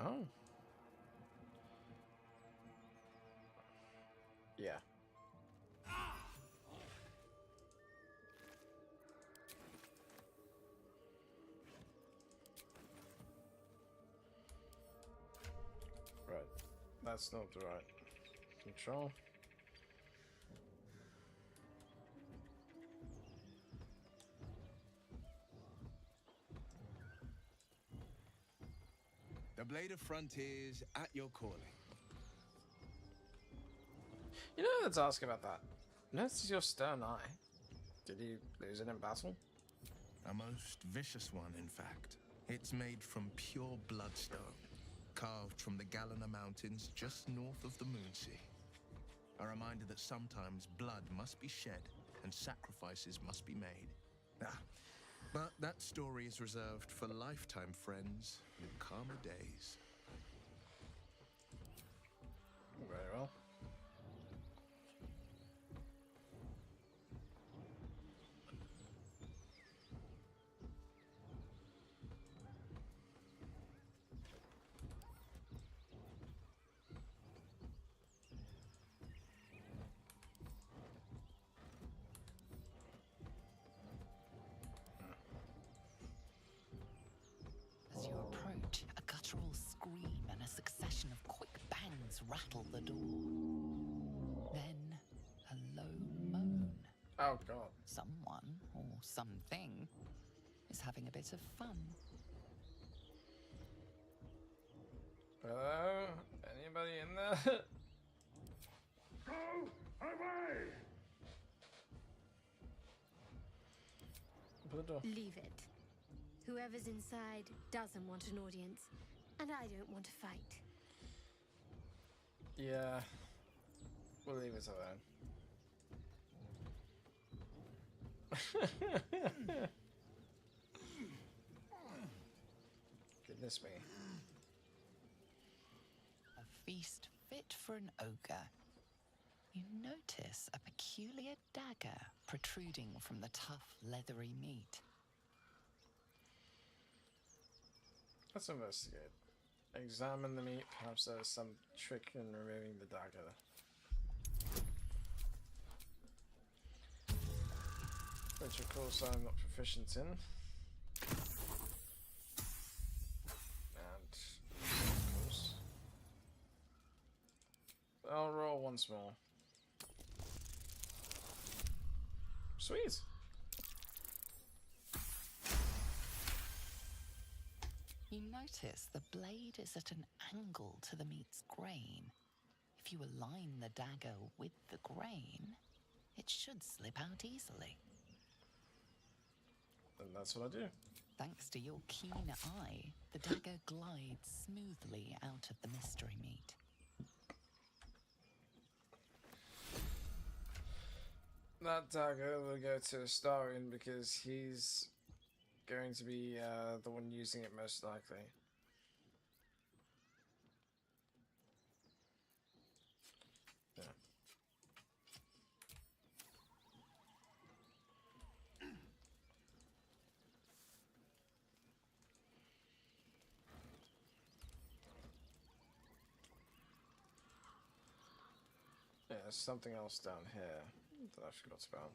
Oh. Yeah. Right. That's not the right control. The Blade of Frontiers at your calling. You know, let's ask about that. Notice your stern eye. Did you lose it in battle? A most vicious one, in fact. It's made from pure bloodstone, carved from the Galena Mountains just north of the Moonsea. A reminder that sometimes blood must be shed and sacrifices must be made. But that story is reserved for lifetime friends in calmer days. Very well. As you approach, a guttural scream and a succession of quick bangs rattle the door. Then, a low moan. Oh god. Someone, or something, is having a bit of fun. Hello? Anybody in there? Go away! Open the door. Leave it. Whoever's inside doesn't want an audience, and I don't want to fight. Yeah. We'll leave it alone. Goodness me. A feast fit for an ogre. You notice a peculiar dagger protruding from the tough, leathery meat. Let's investigate. Examine the meat. Perhaps there's some trick in removing the dagger. Which of course I'm not proficient in. And of course I'll roll once more. Sweet. You notice the blade is at an angle to the meat's grain. If you align the dagger with the grain, it should slip out easily. And that's what I do. Thanks to your keen eye, the dagger glides smoothly out of the mystery meat. That dagger will go to Astarion because he's going to be the one using it most likely. Yeah. Yeah, there's something else down here that I forgot about.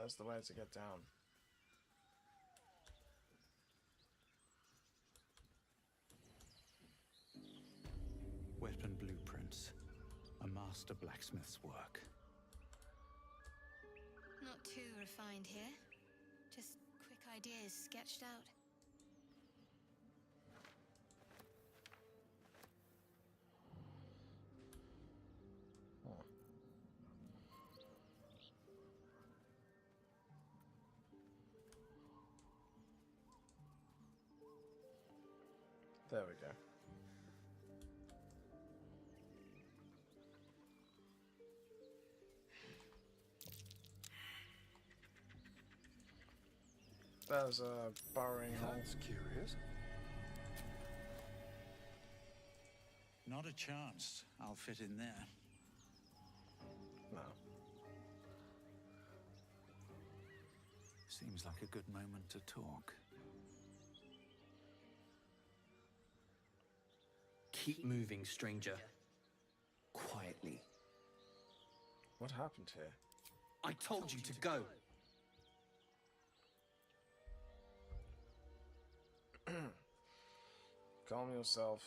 That's the way to get down. Weapon blueprints. A master blacksmith's work. Not too refined here. Just quick ideas sketched out. There we go. There's a burrowing hole. That's curious. Not a chance I'll fit in there. No. Seems like a good moment to talk. Keep moving, stranger. Quietly. What happened here? I told you to go. Calm yourself.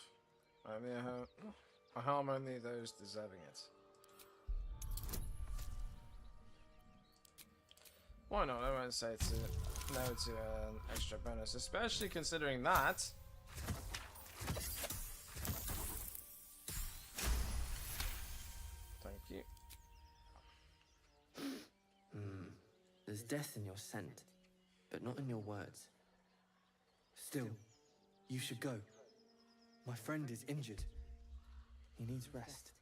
Only I harm only those deserving it. Why not? I won't say no to an extra bonus, especially considering that. Thank you. There's death in your scent, but not in your words. Still, you should go. My friend is injured. He needs rest.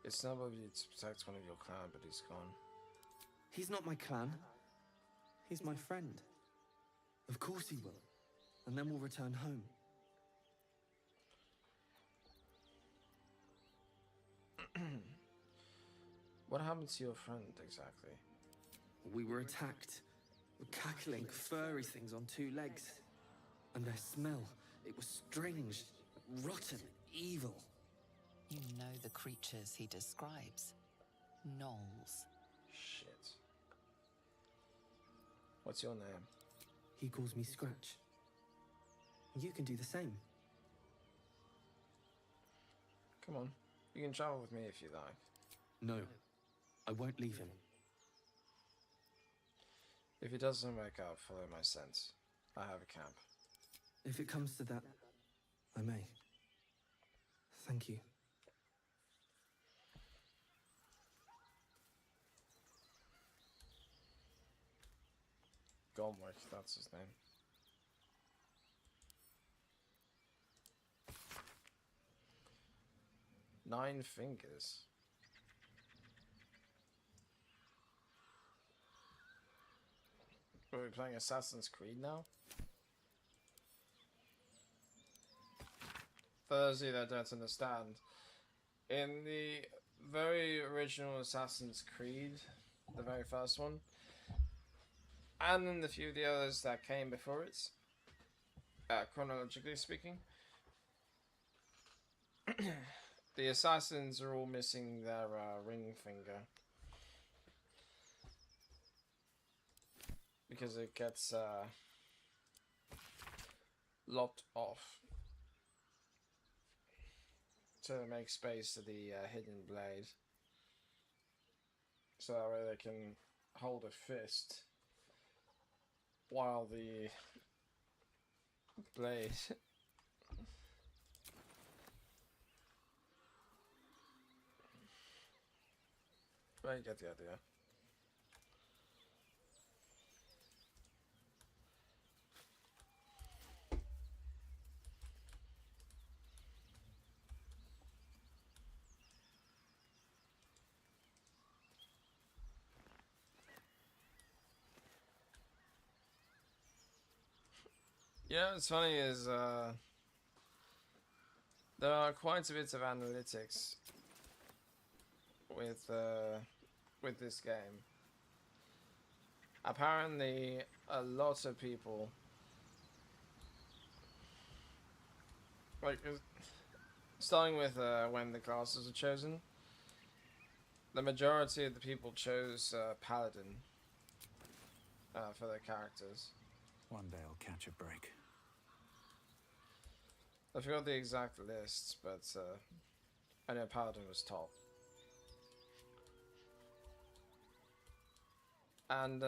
It's noble of you to protect one of your clan, but he's gone. He's not my clan. He's my friend. Of course he will. And then we'll return home. What happened to your friend exactly? We were attacked. Cackling, furry things on two legs. And their smell, it was strange, rotten, evil. You know the creatures he describes. Gnolls. Shit. What's your name? He calls me Scratch. You can do the same. Come on. You can travel with me if you like. No, I won't leave him. If he doesn't wake up, follow my scent. I have a camp. If it comes to that, I may. Thank you. Gomwick, that's his name. 9 fingers. Are we playing Assassin's Creed now? For those of you that don't understand, in the very original Assassin's Creed, the very first one, and in the few of the others that came before it, chronologically speaking, the assassins are all missing their ring finger. Because it gets lopped off to make space to the hidden blade. So that way they can hold a fist while the blade I get the idea. Yeah, what's funny is there are quite a bit of analytics with this game. Apparently, a lot of people like starting with when the classes are chosen. The majority of the people chose Paladin for their characters. One day I'll catch a break. I forgot the exact list, but I know Paladin was top. And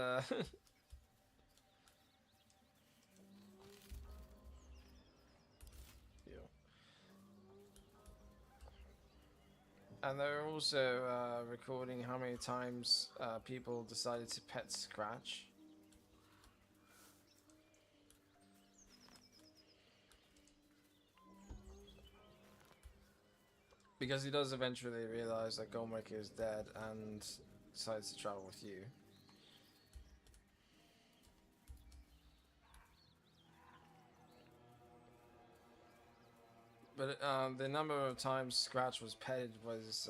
and they're also recording how many times people decided to pet Scratch. Because he does eventually realize that Goldmaker is dead and decides to travel with you. But the number of times Scratch was petted was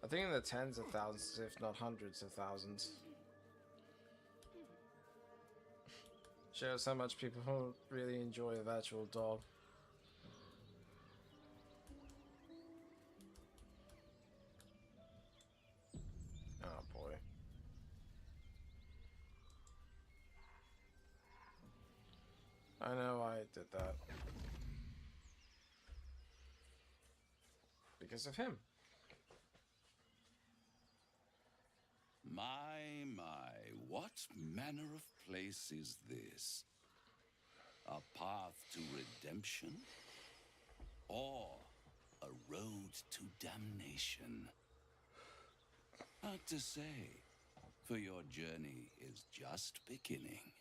I think in the tens of thousands, if not hundreds of thousands. Shows how much people really enjoy a virtual dog. Oh boy. I know I did that. Because of him. My, what manner of place is this? A path to redemption? Or a road to damnation? Hard to say, for your journey is just beginning.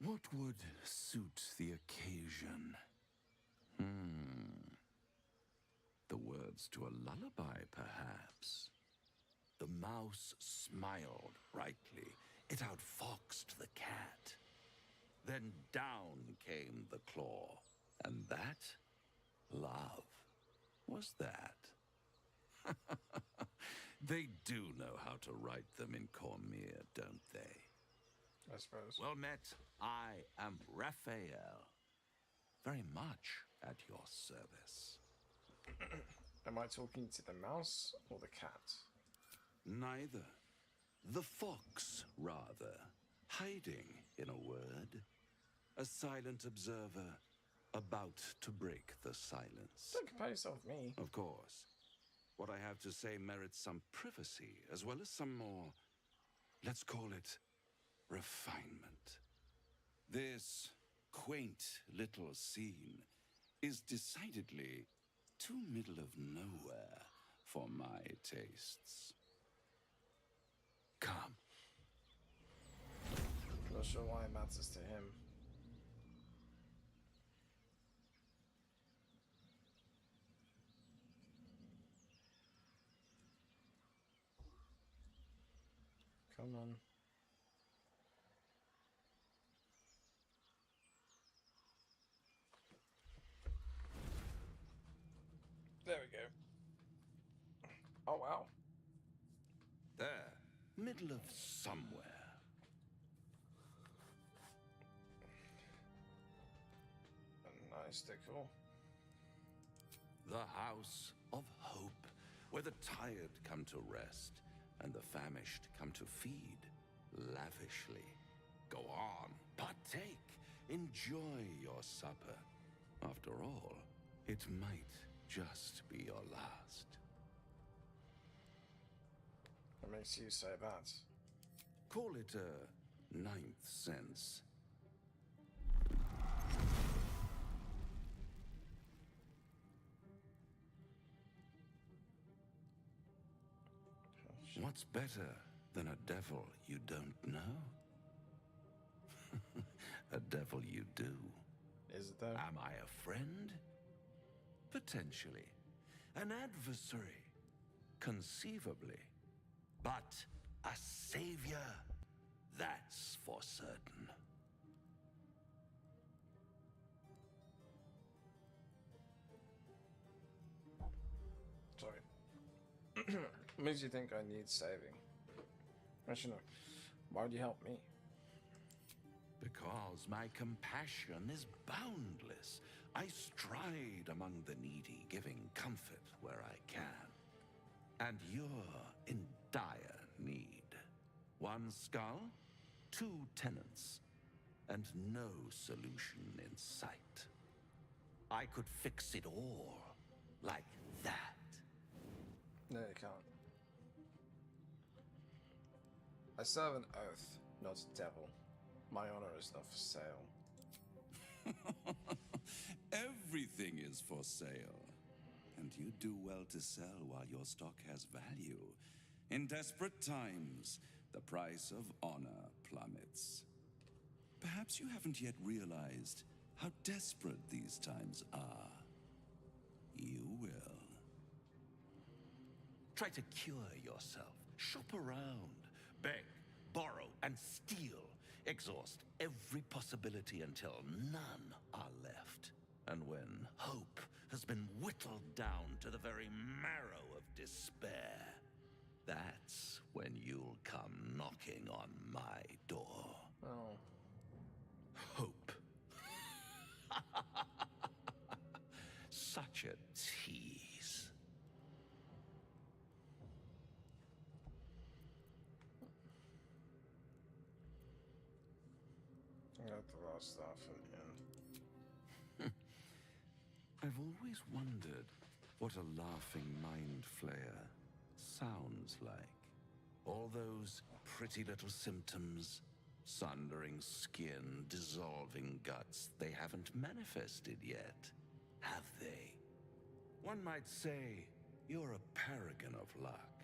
What would suit the occasion? The words to a lullaby, perhaps. The mouse smiled brightly. It outfoxed the cat. Then down came the claw. And that, love, was that. They do know how to write them in Cormier, don't they? I suppose. Well met. I am Raphael. Very much at your service. Am I talking to the mouse or the cat? Neither. The fox, rather. Hiding, in a word. A silent observer, about to break the silence. Don't compare yourself with me. Of course. What I have to say merits some privacy, as well as some more, let's call it, refinement. This quaint little scene is decidedly too middle of nowhere for my tastes. Come. Not sure why it matters to him. Come on. There we go. Oh, wow. There, middle of somewhere. Nice decor. The House of Hope, where the tired come to rest and the famished come to feed lavishly. Go on, partake, enjoy your supper. After all, it might just be your last. What makes you say that? Call it a ninth sense. What's better than a devil you don't know? A devil you do. Is it though? Am I a friend? Potentially. An adversary? Conceivably. But a savior? That's for certain. Sorry. Makes you think I need saving. Actually, no. Why would you help me? Because my compassion is boundless. I stride among the needy, giving comfort where I can. And you're in dire need. One skull, 2 tenants, and no solution in sight. I could fix it all like that. No, you can't. I serve an oath, not a devil. My honor is not for sale. Everything is for sale. And you do well to sell while your stock has value. In desperate times, the price of honor plummets. Perhaps you haven't yet realized how desperate these times are. You will. Try to cure yourself. Shop around. Beg, borrow, and steal. Exhaust every possibility until none are left. And when hope has been whittled down to the very marrow of despair, that's when you'll come knocking on my door. Oh. Hope. Such a tease. I got the last stuff in the end. I've always wondered what a laughing mind flayer sounds like. All those pretty little symptoms, sundering skin, dissolving guts, they haven't manifested yet, have they? One might say you're a paragon of luck.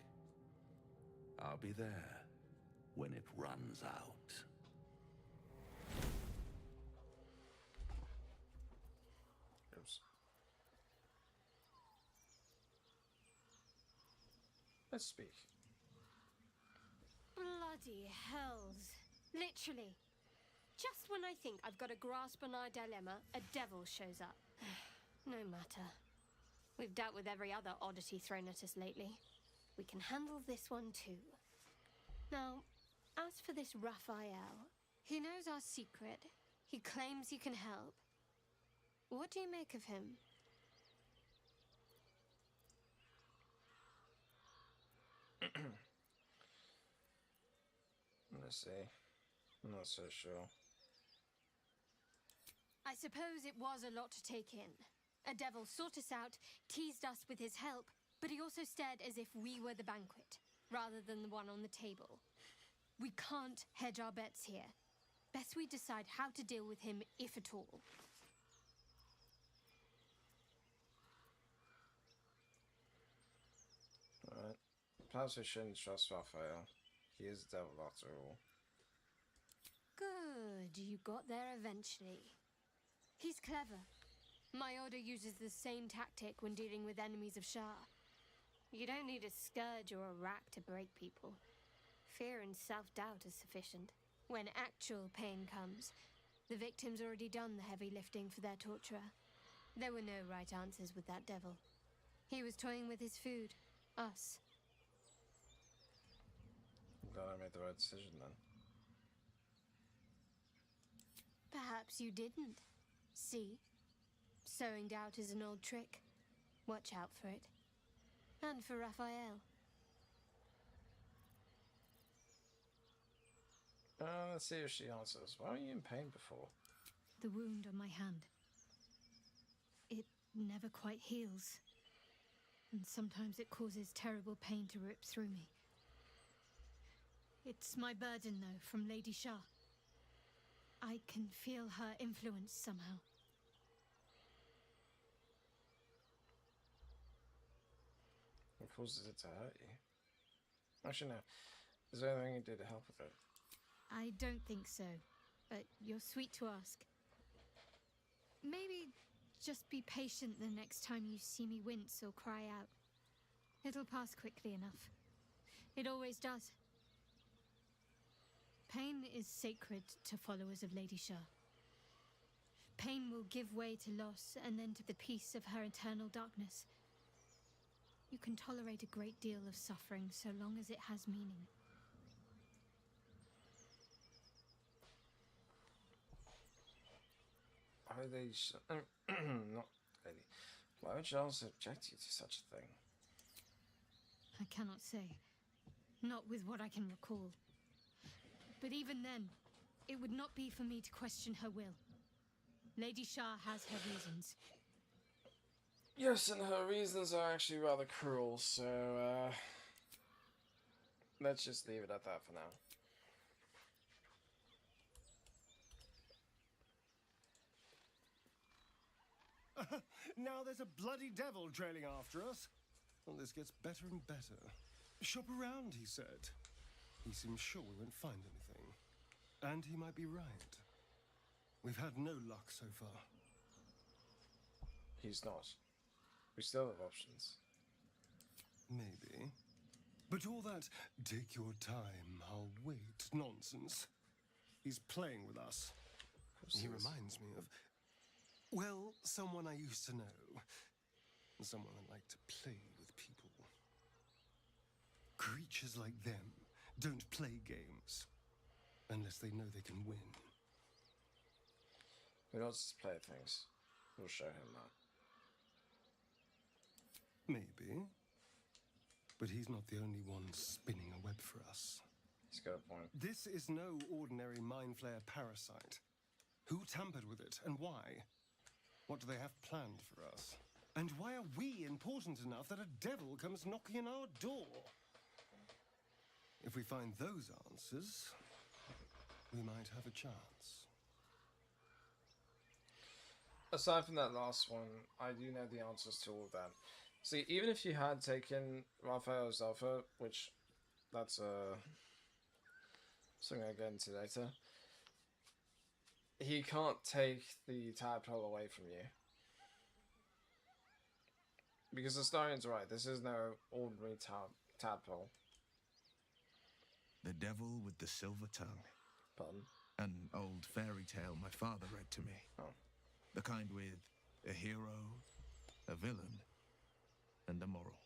I'll be there when it runs out. Oops. Let's speak. Bloody hells. Literally. Just when I think I've got a grasp on our dilemma, a devil shows up. No matter. We've dealt with every other oddity thrown at us lately. We can handle this one too. Now, as for this Raphael, he knows our secret. He claims he can help. What do you make of him? Let's see. I'm not so sure. I suppose it was a lot to take in. A devil sought us out, teased us with his help, but he also stared as if we were the banquet, rather than the one on the table. We can't hedge our bets here. Best we decide how to deal with him, if at all. Alright. Perhaps we shouldn't trust Raphael. He is the devil after all. Good, you got there eventually. He's clever. My order uses the same tactic when dealing with enemies of Shah. You don't need a scourge or a rack to break people. Fear and self-doubt is sufficient. When actual pain comes, the victim's already done the heavy lifting for their torturer. There were no right answers with that devil. He was toying with his food. Us. I'm glad I made the right decision then. Perhaps you didn't. See? Sowing doubt is an old trick. Watch out for it. And for Raphael. Let's see if she answers. Why were you in pain before? The wound on my hand. It never quite heals. And sometimes it causes terrible pain to rip through me. It's my burden, though, from Lady Shah. I can feel her influence somehow. What causes it to hurt you? Actually, no. Is there anything you did to help with it? I don't think so, but you're sweet to ask. Maybe just be patient the next time you see me wince or cry out. It'll pass quickly enough. It always does. Pain is sacred to followers of Lady Shah. Pain will give way to loss and then to the peace of her eternal darkness. You can tolerate a great deal of suffering so long as it has meaning. Why would they not really. Why would Charles subject you to such a thing? I cannot say. Not with what I can recall. But even then, it would not be for me to question her will. Lady Shah has her reasons. Yes, and her reasons are actually rather cruel, so, let's just leave it at that for now. Now there's a bloody devil trailing after us. Well, this gets better and better. Shop around, he said. He seems sure we won't find anything. And he might be right. We've had no luck so far. He's not. We still have options. Maybe. But all that, take your time, I'll wait nonsense. He's playing with us. He reminds me of, well, someone I used to know. Someone that liked to play with people. Creatures like them don't play games unless they know they can win. We don't just play things. We'll show him that. Maybe. But he's not the only one spinning a web for us. He's got a point. This is no ordinary mind flayer parasite. Who tampered with it, and why? What do they have planned for us? And why are we important enough that a devil comes knocking on our door? If we find those answers, we might have a chance. Aside from that last one, I do know the answers to all of that. See, even if you had taken Raphael's offer, which that's something I'll get into later, he can't take the tadpole away from you. Because the historian's right, this is no ordinary tadpole. The devil with the silver tongue. Pardon? An old fairy tale my father read to me. Oh. The kind with a hero, a villain, and a moral.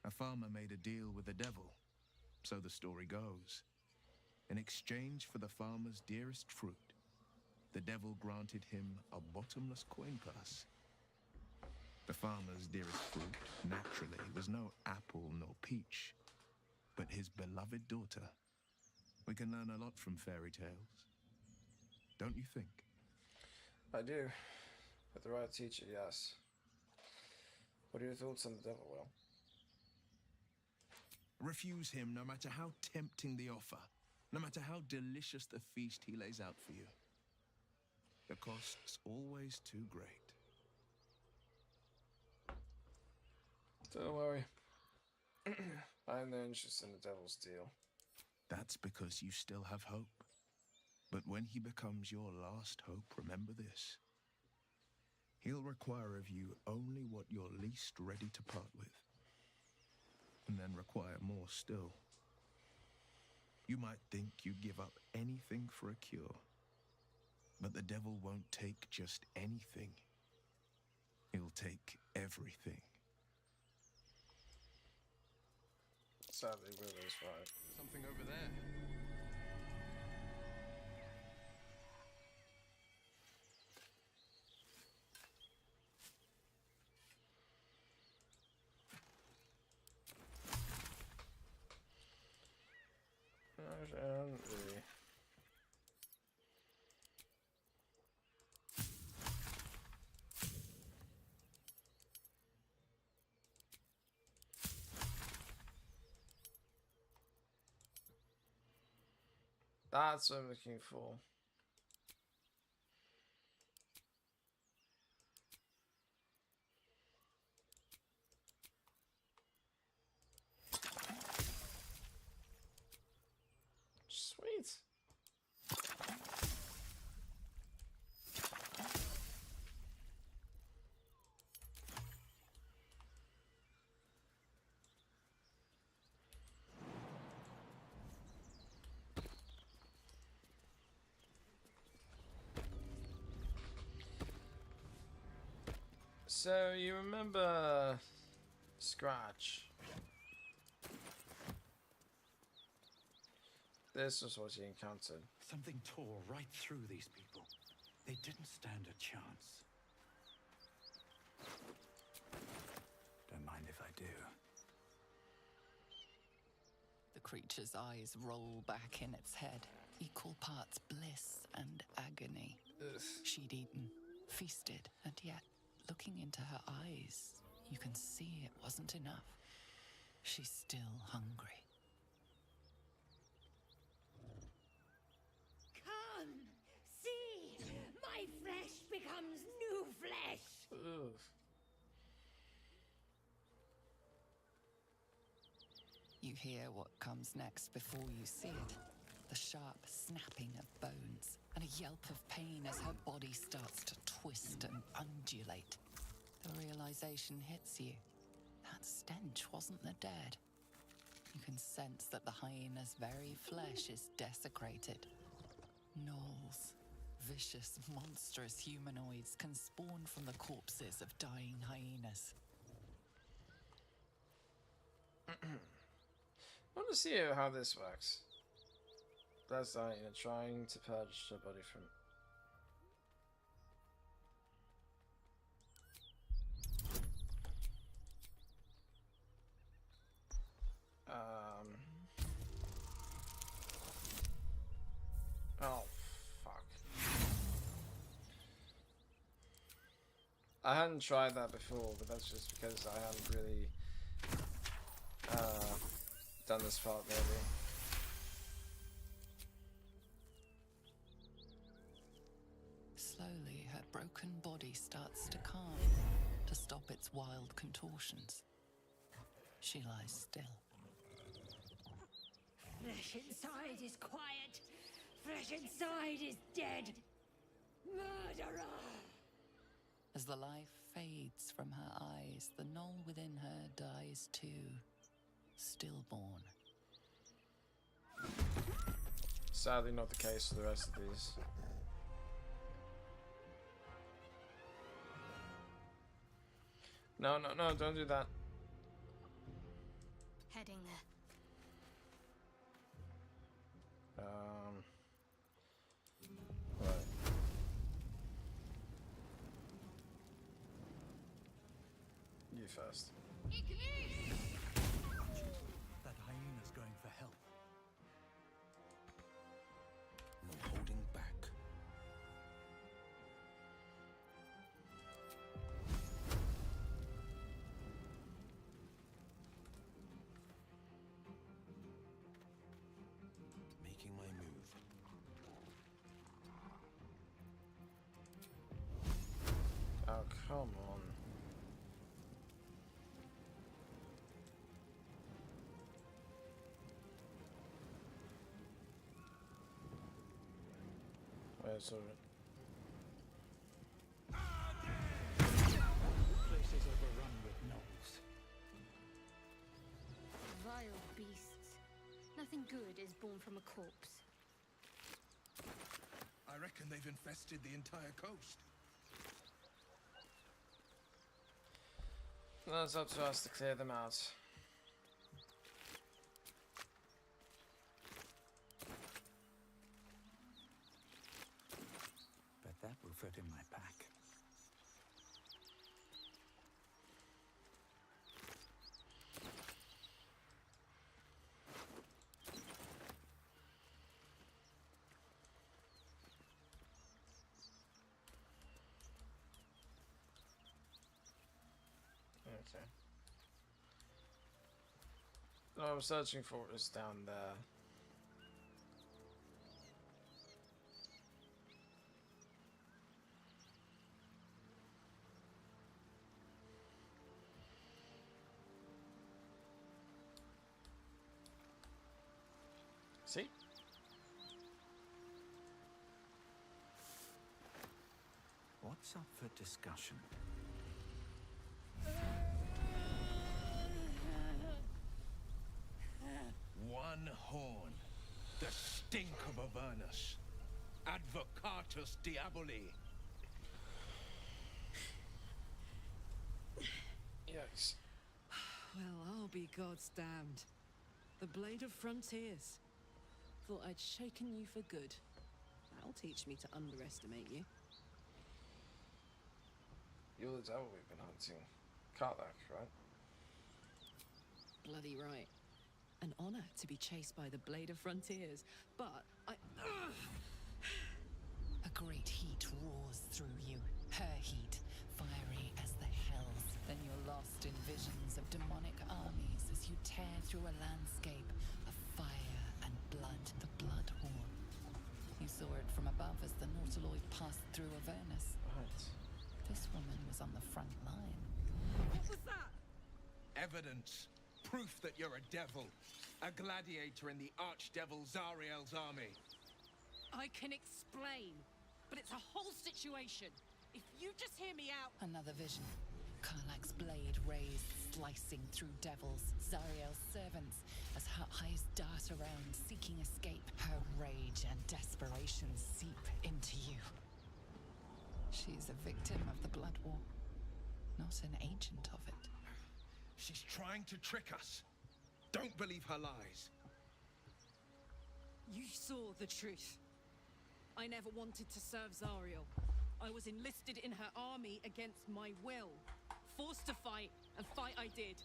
A farmer made a deal with the devil, so the story goes. In exchange for the farmer's dearest fruit, the devil granted him a bottomless coin purse. The farmer's dearest fruit, naturally, was no apple nor peach, but his beloved daughter. We can learn a lot from fairy tales. Don't you think? I do. With the right teacher, yes. What are your thoughts on the devil, Will? Refuse him no matter how tempting the offer, no matter how delicious the feast he lays out for you. The cost's always too great. Don't worry. I'm no interest in the devil's deal. That's because you still have hope. But when he becomes your last hope, remember this. He'll require of you only what you're least ready to part with. And then require more still. You might think you'd give up anything for a cure. But the devil won't take just anything. He'll take everything. Sadly, Willow's right. Something over there. That's what I'm looking for. Sweet. So you remember Scratch? This was what he encountered. Something tore right through these people. They didn't stand a chance. Don't mind if I do. The creature's eyes roll back in its head, equal parts bliss and agony. Ugh. She'd eaten, feasted, and yet, looking into her eyes, you can see it wasn't enough. She's still hungry. Come, see, my flesh becomes new flesh. Ugh. You hear what comes next before you see it. The sharp snapping of bones, and a yelp of pain as her body starts to twist and undulate. The realization hits you. That stench wasn't the dead. You can sense that the hyena's very flesh is desecrated. Gnolls, vicious, monstrous humanoids can spawn from the corpses of dying hyenas. I want to see how this works. That's the hyena trying to purge her body from. Oh, fuck. I hadn't tried that before, but that's just because I haven't really done this part maybe. Slowly, her broken body starts to calm, to stop its wild contortions. She lies still. Flesh inside is quiet. Flesh inside is dead. Murderer! As the life fades from her eyes, the gnoll within her dies too, stillborn. Sadly not the case for the rest of these. No, no, no, don't do that. Heading there. Right. You first. That hyena's going for help. No holding back. Making my move. Oh, come on. Where's the... Place is overrun with gnolls. Vile beasts. Nothing good is born from a corpse? I reckon they've infested the entire coast. Well, it's up to us to clear them out. But that will fit in my pack. Okay. What I'm searching for is down there. See? What's up for discussion? One horn. The stink of Avernus. Advocatus Diaboli. Yikes. Well, I'll be God's damned. The Blade of Frontiers. Thought I'd shaken you for good. That'll teach me to underestimate you. You're the devil we've been hunting. Karlach, right? Bloody right. An honor to be chased by the Blade of Frontiers, but I... A great heat roars through you, her heat, fiery as the hells. Then you're lost in visions of demonic armies as you tear through a landscape of fire and blood, the Blood Horn. You saw it from above as the Nautiloid passed through Avernus. Right. This woman was on the front line. What was that? Evidence. Proof that you're a devil. A gladiator in the archdevil Zariel's army. I can explain, but it's a whole situation. If you just hear me out... Another vision. Karlach's blade raised, slicing through devils, Zariel's servants, as her eyes dart around, seeking escape. Her rage and desperation seep into you. She's a victim of the Blood War, not an agent of it. She's trying to trick us. Don't believe her lies. You saw the truth. I never wanted to serve Zariel. I was enlisted in her army against my will. Forced to fight, and fight I did.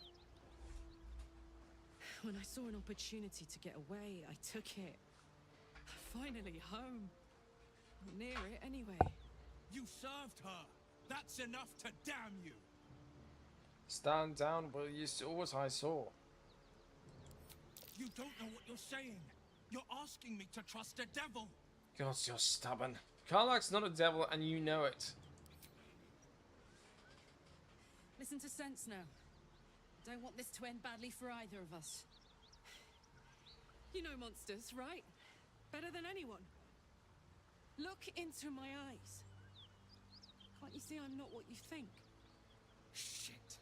When I saw an opportunity to get away, I took it. Finally home. Near it, anyway. You served her. That's enough to damn you. Stand down, will you saw what I saw? You don't know what you're saying. You're asking me to trust a devil. God, you're stubborn. Karlach's not a devil, and you know it. Listen to sense now. Don't want this to end badly for either of us. You know monsters, right? Better than anyone. Look into my eyes. Can't you see I'm not what you think? Shit.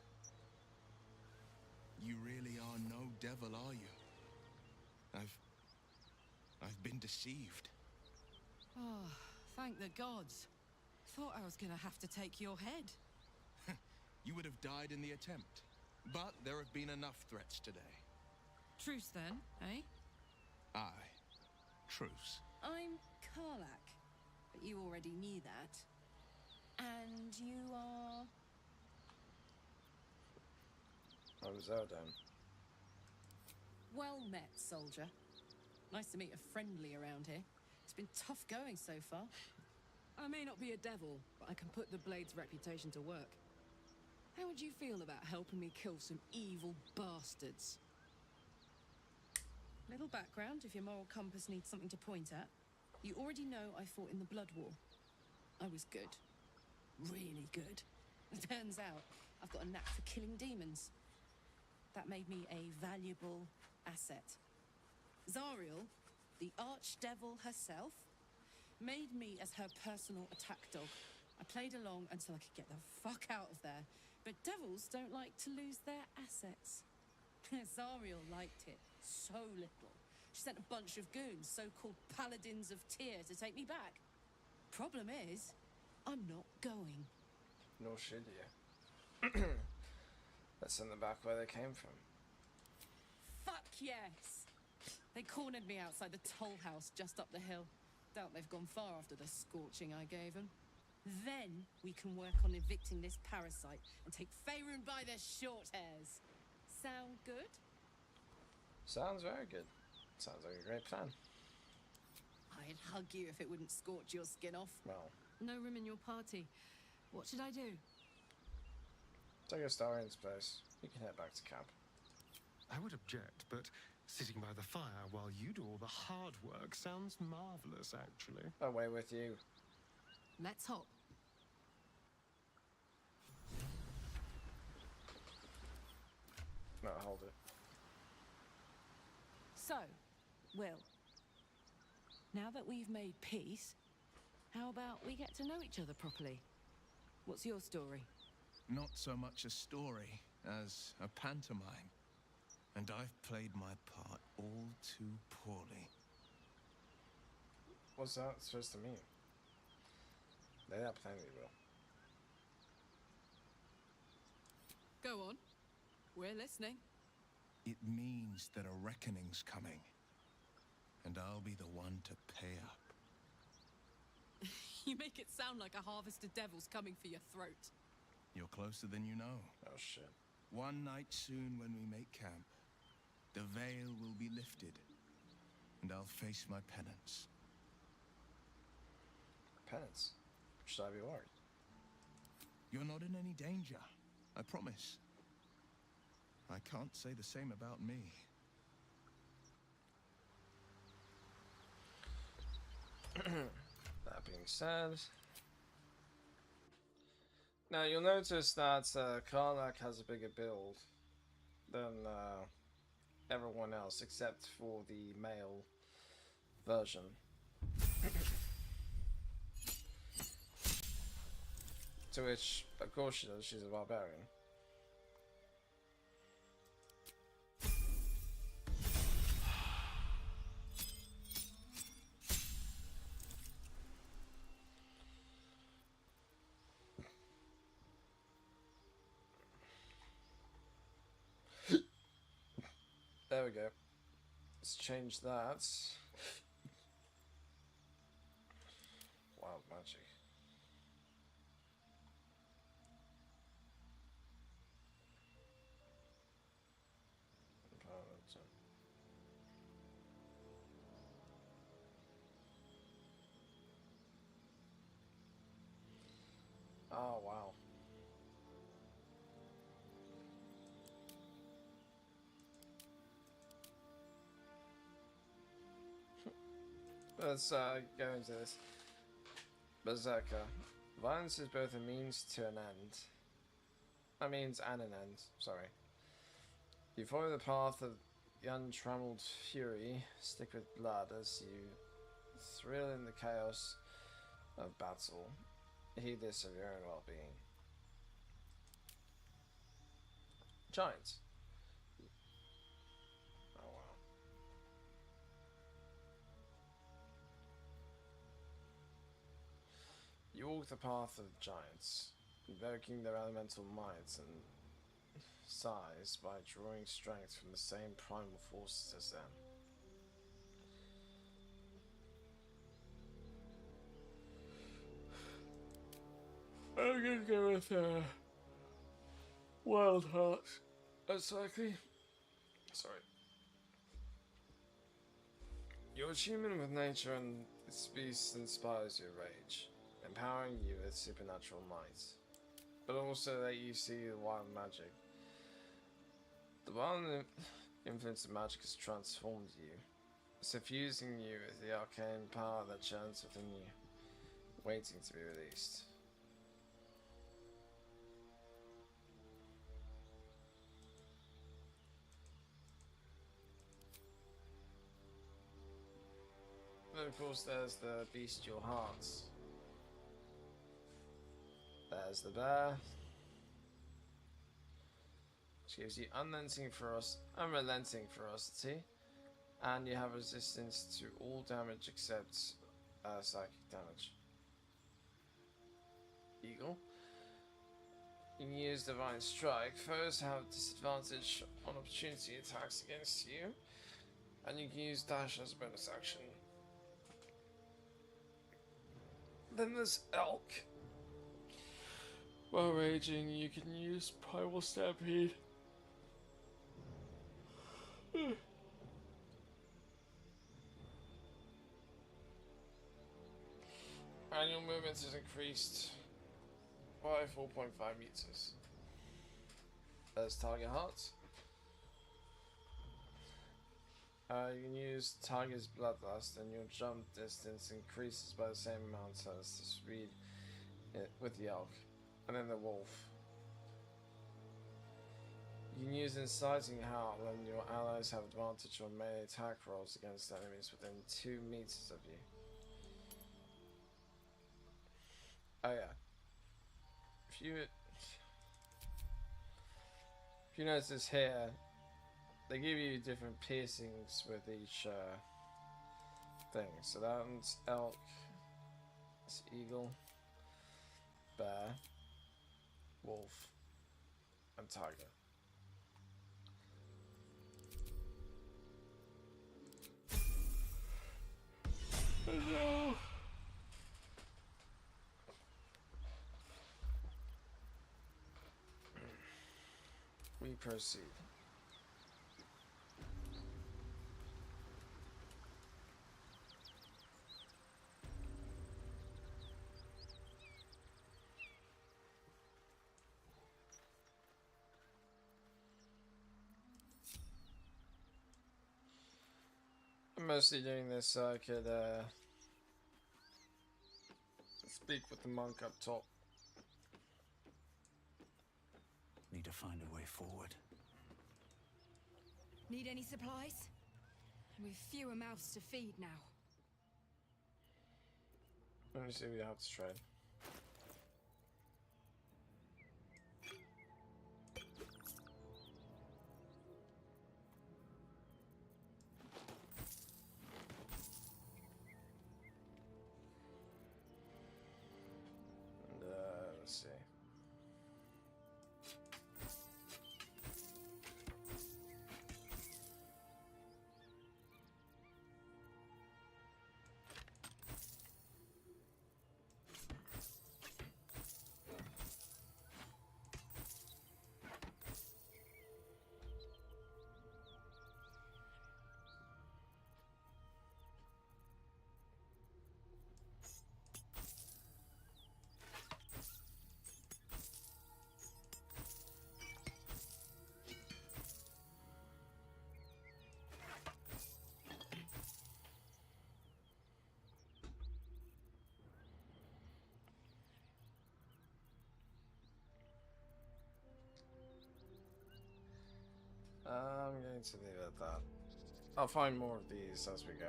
You really are no devil, are you? I've been deceived. Oh, thank the gods. Thought I was gonna have to take your head. You would have died in the attempt. But there have been enough threats today. Truce then, eh? Aye. Truce. I'm Karlach, but you already knew that. And you are... I was out then. Well met, soldier. Nice to meet a friendly around here. It's been tough going so far. I may not be a devil, but I can put the Blade's reputation to work. How would you feel about helping me kill some evil bastards? Little background, if your moral compass needs something to point at. You already know I fought in the Blood War. I was good. Really good. It turns out I've got a knack for killing demons. That made me a valuable asset. Zariel, the archdevil herself, made me as her personal attack dog. I played along until I could get the fuck out of there. But devils don't like to lose their assets. Zariel liked it so little She sent a bunch of goons, so-called paladins of Tyr, to take me back. Problem is, I'm not going. Nor should you. Let's send them back where they came from. Fuck yes! They cornered me outside the toll house just up the hill. Doubt they've gone far after the scorching I gave them. Then we can work on evicting this parasite and take Faerun by the short hairs. Sound good? Sounds very good. Sounds like a great plan. I'd hug you if it wouldn't scorch your skin off. Well, no room in your party. What should I do? take Astarian's place. You can head back to camp. I would object, but sitting by the fire while you do all the hard work sounds marvelous, actually. Away with you. Let's hop. No, hold it. So, Will, now that we've made peace, how about we get to know each other properly? What's your story? Not so much a story as a pantomime. And I've played my part all too poorly. What's that supposed to mean? Lay that plainly, Will. Go on. We're listening. It means that a reckoning's coming. And I'll be the one to pay up. You make it sound like a harvest of devils coming for your throat. You're closer than you know. Oh, shit. One night soon when we make camp, the veil will be lifted, and I'll face my penance. Penance? Should I be worried? You're not in any danger, I promise. I can't say the same about me. That being said... Now, you'll notice that Karnak has a bigger build than everyone else, except for the male version. To which, of course she does, she's a barbarian. There we go. Let's change that. Wild magic. Oh, wow. Let's go into this. Berserker. Violence is both a means to an end. A means and an end, sorry. You follow the path of the untrammeled fury, stick with blood as you thrill in the chaos of battle, heedless of your own well-being. Giants. Oh wow. You walk the path of giants, invoking their elemental might and size by drawing strength from the same primal forces as them. I'm gonna go with Wild Hearts. That's likely. Sorry. Your attunement with nature and its beasts inspires your rage, empowering you with supernatural might, but also let you see the wild magic. The wild influence of magic has transformed you, suffusing you with the arcane power that churns within you, waiting to be released. Then of course there's the bestial hearts. There's the bear, which gives you unrelenting ferocity And you have resistance to all damage except psychic damage. Eagle. You can use Divine Strike. Foes have disadvantage on opportunity attacks against you. And you can use Dash as a bonus action. Then there's Elk. While raging, you can use Primal Stampede. Annual movement is increased by 4.5 meters. There's Target Heart. You can use Target's Bloodlust, and your jump distance increases by the same amount as the speed with the Elk. And then the Wolf. You can use Inciting Howl, and your allies have advantage on melee attack rolls against enemies within 2 meters of you. Oh yeah. If you notice this here, they give you different piercings with each thing. So that one's Elk, it's Eagle, Bear, Wolf, and Tiger. No. We proceed. I'm mostly doing this so I could speak with the monk up top. Need to find a way forward. Need any supplies? We've fewer mouths to feed now. Let me see what you have to trade. And, let's see. I'm going to leave it at that. I'll find more of these as we go.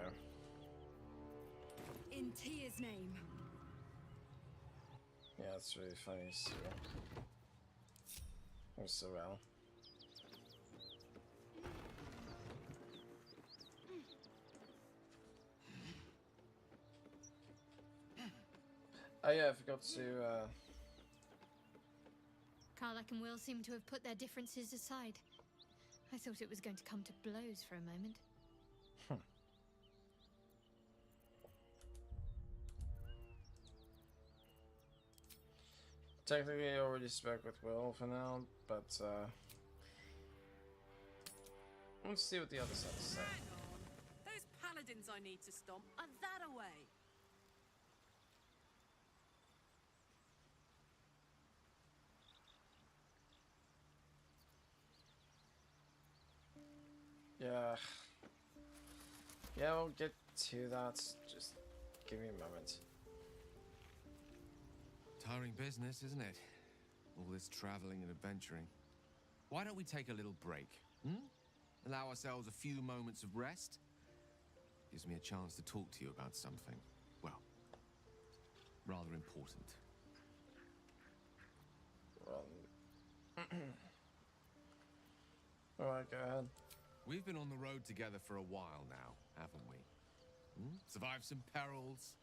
In Tia's name. Yeah, it's really funny. Or Sorrel. Oh yeah, I forgot to Karlach and Will seem to have put their differences aside. I thought it was going to come to blows for a moment. Technically, I already spoke with Will for now, but let's see what the others have to say. Hang on. Those paladins I need to stomp are that away. Yeah. Yeah, we'll get to that. Just give me a moment. Tiring business, isn't it? All this traveling and adventuring. Why don't we take a little break? Allow ourselves a few moments of rest? Gives me a chance to talk to you about something, well, rather important. Alright, go ahead. We've been on the road together for a while now, haven't we? Survived some perils,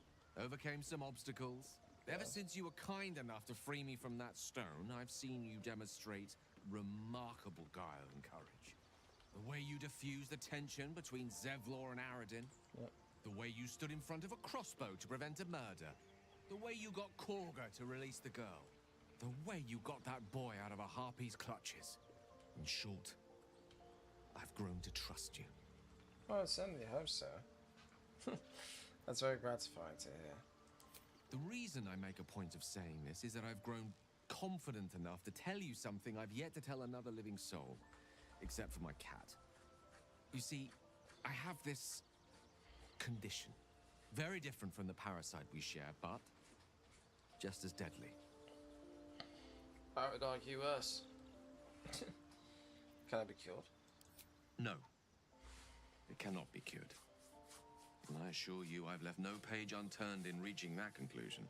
overcame some obstacles. Ever since you were kind enough to free me from that stone, I've seen you demonstrate remarkable guile and courage. The way you diffused the tension between Zevlor and Aradin. The way you stood in front of a crossbow to prevent a murder. The way you got Korga to release the girl. The way you got that boy out of a harpy's clutches. In short, I've grown to trust you. Well, I certainly hope so. That's very gratifying to hear. The reason I make a point of saying this is that I've grown confident enough to tell you something I've yet to tell another living soul, except for my cat. You see, I have this condition. Very different from the parasite we share, but just as deadly. I would argue worse. Can I be cured? No. It cannot be cured. And I assure you I've left no page unturned in reaching that conclusion.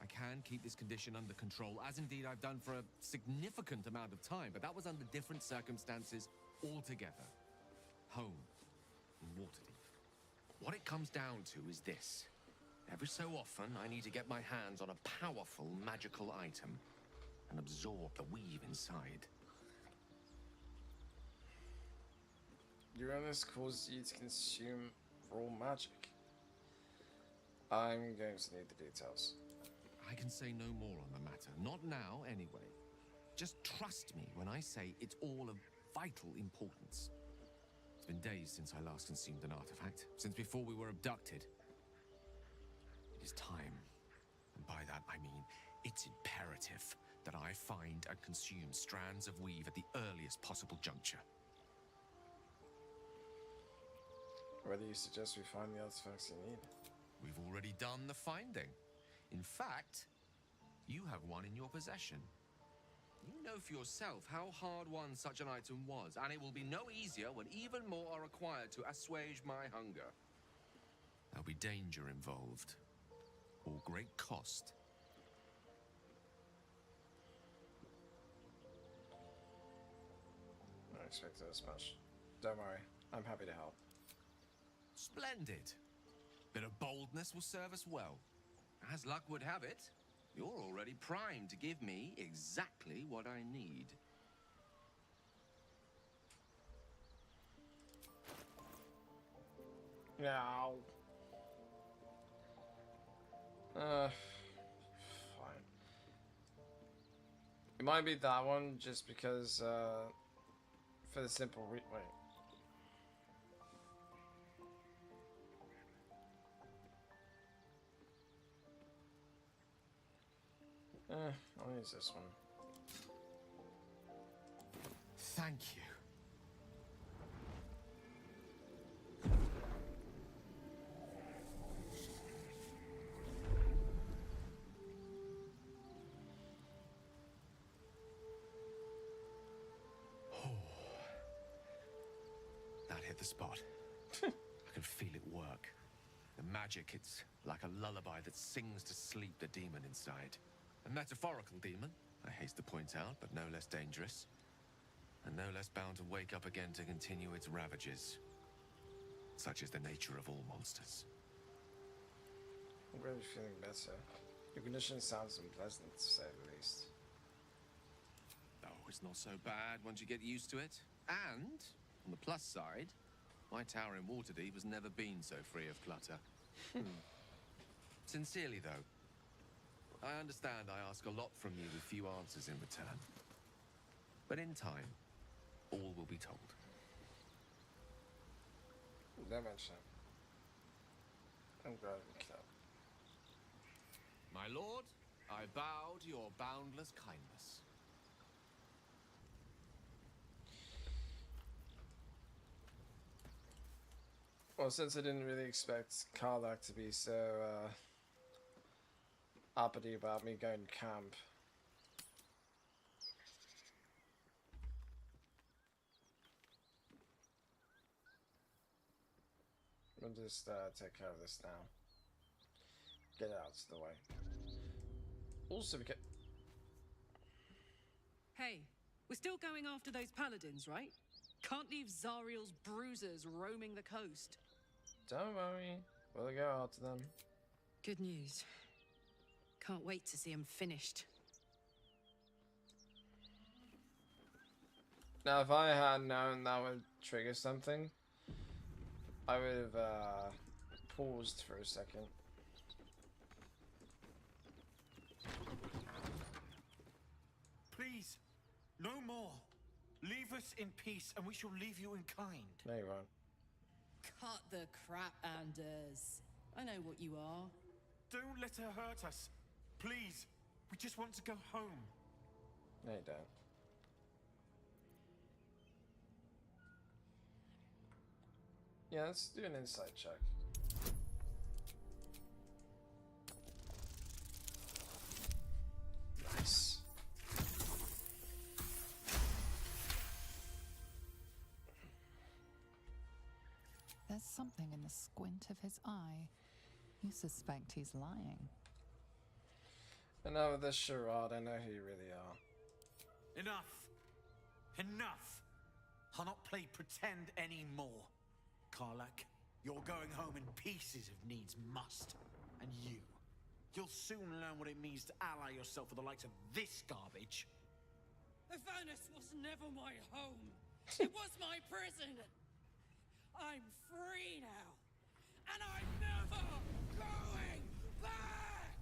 I can keep this condition under control, as indeed I've done for a significant amount of time, but that was under different circumstances altogether. Home, in Waterdeep. What it comes down to is this. Every so often, I need to get my hands on a powerful magical item and absorb the weave inside. Your illness causes you to consume raw magic. I'm going to need the details. I can say no more on the matter. Not now, anyway. Just trust me when I say it's all of vital importance. It's been days since I last consumed an artifact, since before we were abducted. It is time. And by that I mean, it's imperative that I find and consume strands of weave at the earliest possible juncture. Whether you suggest we find the artifacts you need? We've already done the finding. In fact, you have one in your possession. You know for yourself how hard won such an item was, and it will be no easier when even more are required to assuage my hunger. There'll be danger involved, or great cost. I expected as much. Don't worry, I'm happy to help. Splendid. Bit of boldness will serve us well. As luck would have it, you're already primed to give me exactly what I need. Now. Fine. It might be that one just because, for the simple wait. I'll use this one. Thank you. That hit the spot. I can feel it work. The magic, it's like a lullaby that sings to sleep the demon inside. A metaphorical demon, I haste to point out, but no less dangerous. And no less bound to wake up again to continue its ravages. Such is the nature of all monsters. I'm really feeling better. Your condition sounds unpleasant, to say the least. Oh, it's not so bad once you get used to it. And, on the plus side, my tower in Waterdeep has never been so free of clutter. Sincerely, though, I understand I ask a lot from you with few answers in return. But in time, all will be told. Don't mention it. I'm glad we can. My lord, I bow to your boundless kindness. Well, since I didn't really expect Karlak to be so, uppity about me going to camp. I'll just take care of this now. Get it out of the way. Also, we get. Hey, we're still going after those paladins, right? Can't leave Zariel's bruisers roaming the coast. Don't worry, we'll go after them. Good news. Can't wait to see him finished. Now, if I had known that would trigger something, I would have paused for a second. Please, no more. Leave us in peace, and we shall leave you in kind. No, you won't. Cut the crap, Anders. I know what you are. Don't let her hurt us. Please, we just want to go home. No, you don't. Yeah, let's do an insight check. Nice. There's something in the squint of his eye. You suspect he's lying. Enough of this charade, I know who you really are. Enough. Enough. I'll not play pretend anymore. Karlak, you're going home in pieces if needs must. And you'll soon learn what it means to ally yourself with the likes of this garbage. Avernus was never my home. It was my prison. I'm free now. And I'm never going back!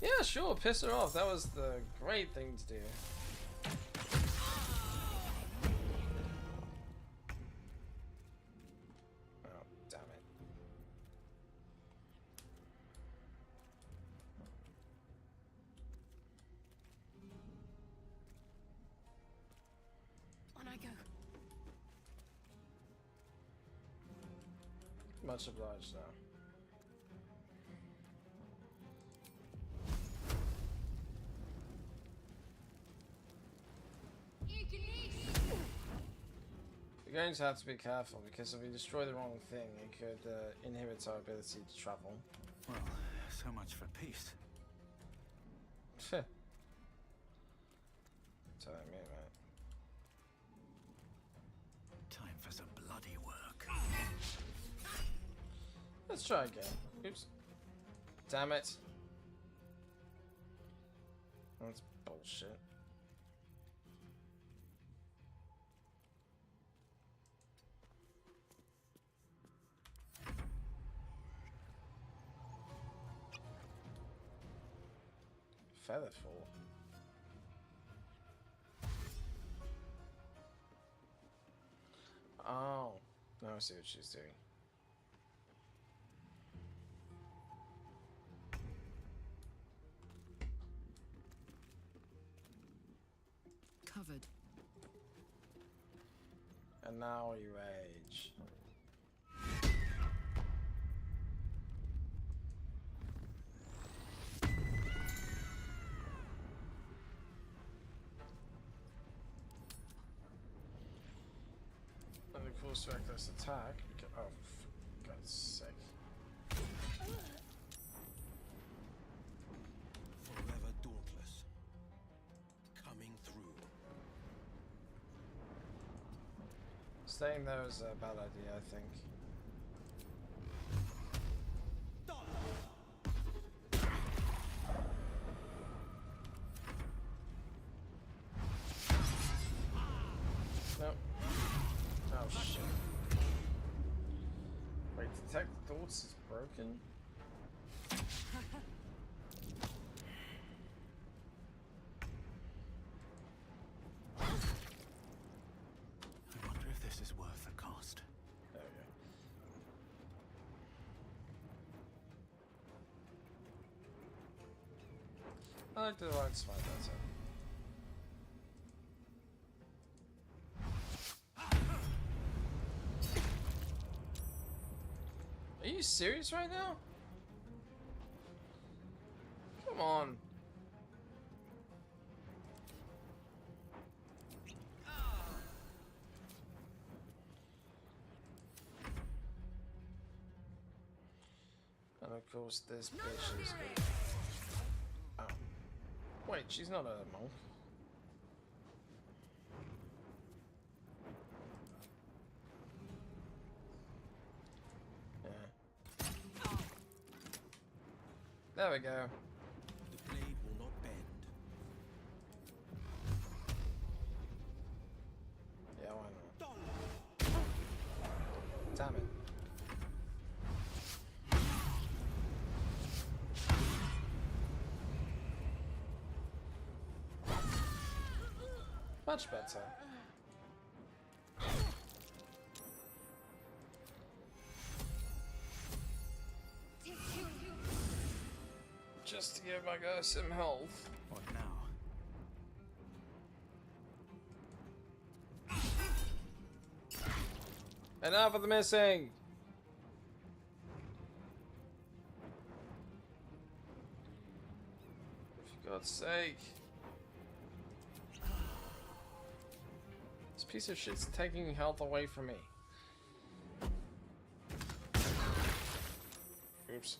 Yeah, sure, piss her off. That was the great thing to do. Oh, damn it. On I go. Much obliged now. We're going to have to be careful because if we destroy the wrong thing, it could inhibit our ability to travel. Well, so much for peace. Tell me, mate. Time for some bloody work. Let's try again. Oops. Damn it. That's bullshit. Featherfall. Oh, now I see what she's doing. Covered. And now you rage. And of course, reckless attack. Oh, for God's sake. Forever dauntless. Coming through. Staying there is a bad idea, I think. Nope. Oh shit. Wait, detect thoughts is broken? I wonder if this is worth the cost. There we go. I like the right spot, that's it. Are you serious right now? Come on. And of course this bitch is good. Oh. Wait, she's not a monk. There we go. The blade will not bend. Yeah, why not? Damn it. Much better. Just to give my guy some health. What now? Enough of the missing! For God's sake. This piece of shit's taking health away from me. Oops.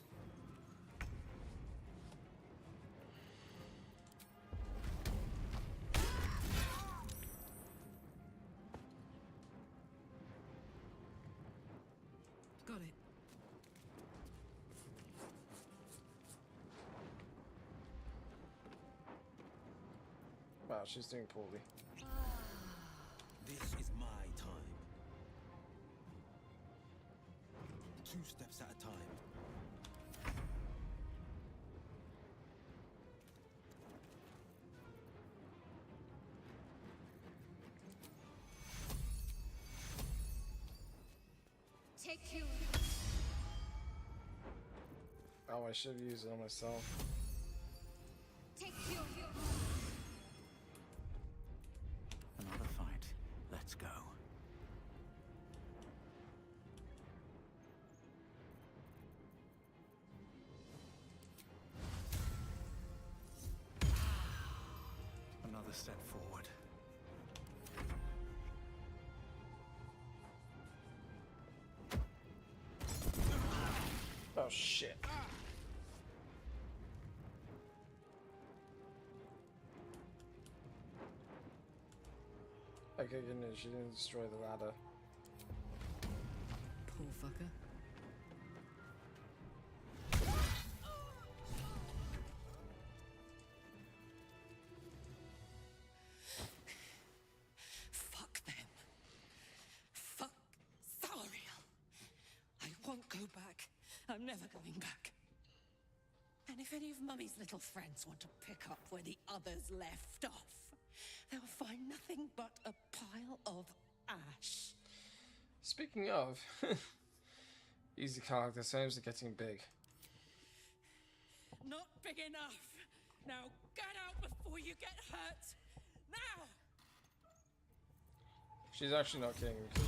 Got it. Wow, she's doing poorly. This is my time. 2 steps at a time. Take you. Oh, I should have used it on myself. Take you. Another fight. Let's go. Another step forward. Oh shit. Okay, good news, she didn't destroy the ladder. Poor fucker. Fuck them. Fuck Thariel. I won't go back. I'm never going back. And if any of Mummy's little friends want to pick up where the others left off, they'll find nothing but a pile of ash. Speaking of, easy character seems to getting big. Not big enough. Now get out before you get hurt. Now! She's actually not kidding because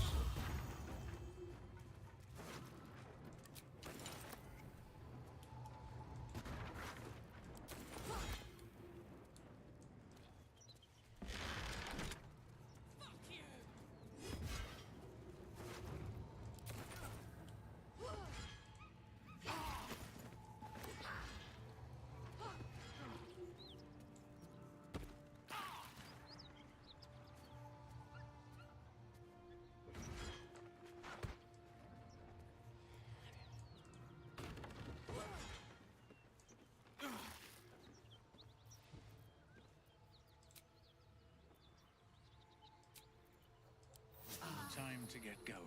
Time to get going.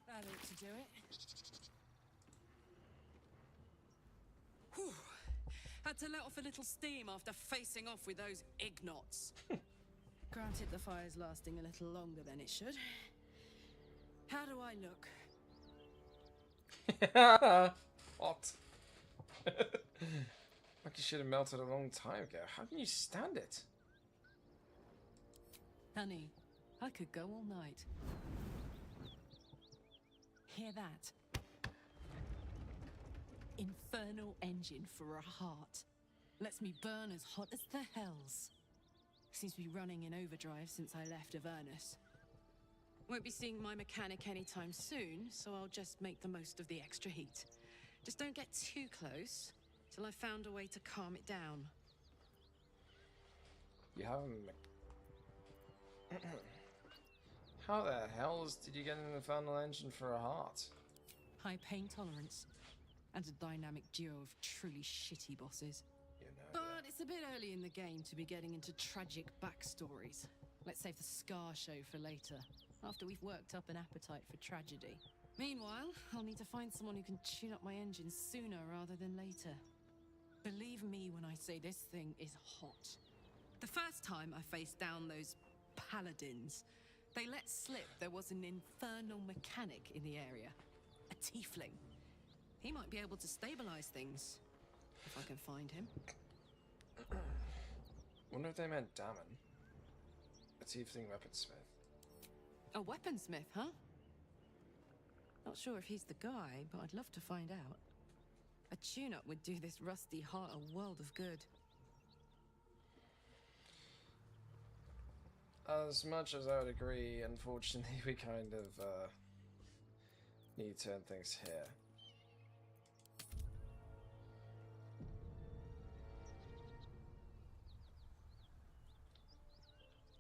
That ought to do it. Whew. Had to let off a little steam after facing off with those ignots. Granted, the fire's lasting a little longer than it should. How do I look? Hot. Like you should have melted a long time ago. How can you stand it? Honey, I could go all night. Hear that? Infernal engine for a heart. Lets me burn as hot as the hells. Seems to be running in overdrive since I left Avernus. Won't be seeing my mechanic anytime soon, so I'll just make the most of the extra heat. Just don't get too close till I've found a way to calm it down. You haven't. How the hells did you get an infernal engine for a heart? High pain tolerance and a dynamic duo of truly shitty bosses. But it's a bit early in the game to be getting into tragic backstories. Let's save the scar show for later, after we've worked up an appetite for tragedy. Meanwhile, I'll need to find someone who can tune up my engine sooner rather than later. Believe me when I say this thing is hot. The first time I faced down those paladins, they let slip there was an infernal mechanic in the area. A tiefling. He might be able to stabilize things, if I can find him. Wonder if they meant Damon. A tiefling weaponsmith. A weaponsmith, huh? Not sure if he's the guy, but I'd love to find out. A tune-up would do this rusty heart a world of good. As much as I would agree, unfortunately, we kind of need to turn things here.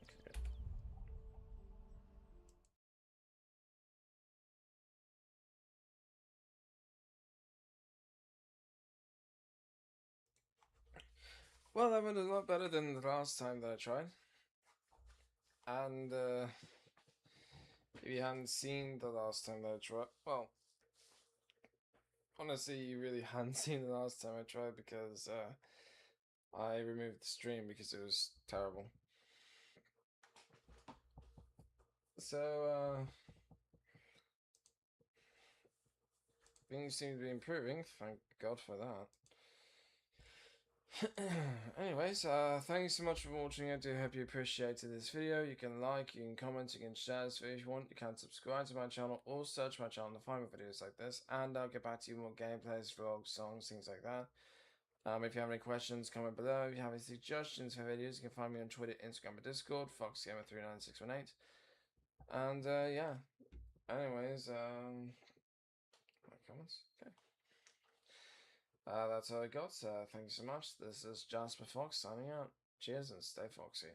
Okay. Well, that went a lot better than the last time that I tried. And if you hadn't seen the last time that I tried, well, honestly, you really hadn't seen the last time I tried because I removed the stream because it was terrible. So things seem to be improving. Thank God for that. Anyways, thanks so much for watching. I do hope you appreciated this video. You can like, you can comment, you can share this video if you want. You can subscribe to my channel or search my channel to find more videos like this. And I'll get back to you with more gameplays, vlogs, songs, things like that. If you have any questions, comment below. If you have any suggestions for videos, you can find me on Twitter, Instagram, and Discord, FoxGamer39618. And yeah. Anyways, my comments? Okay. That's all I got. Thanks so much. This is Jasper Fox signing out. Cheers and stay foxy.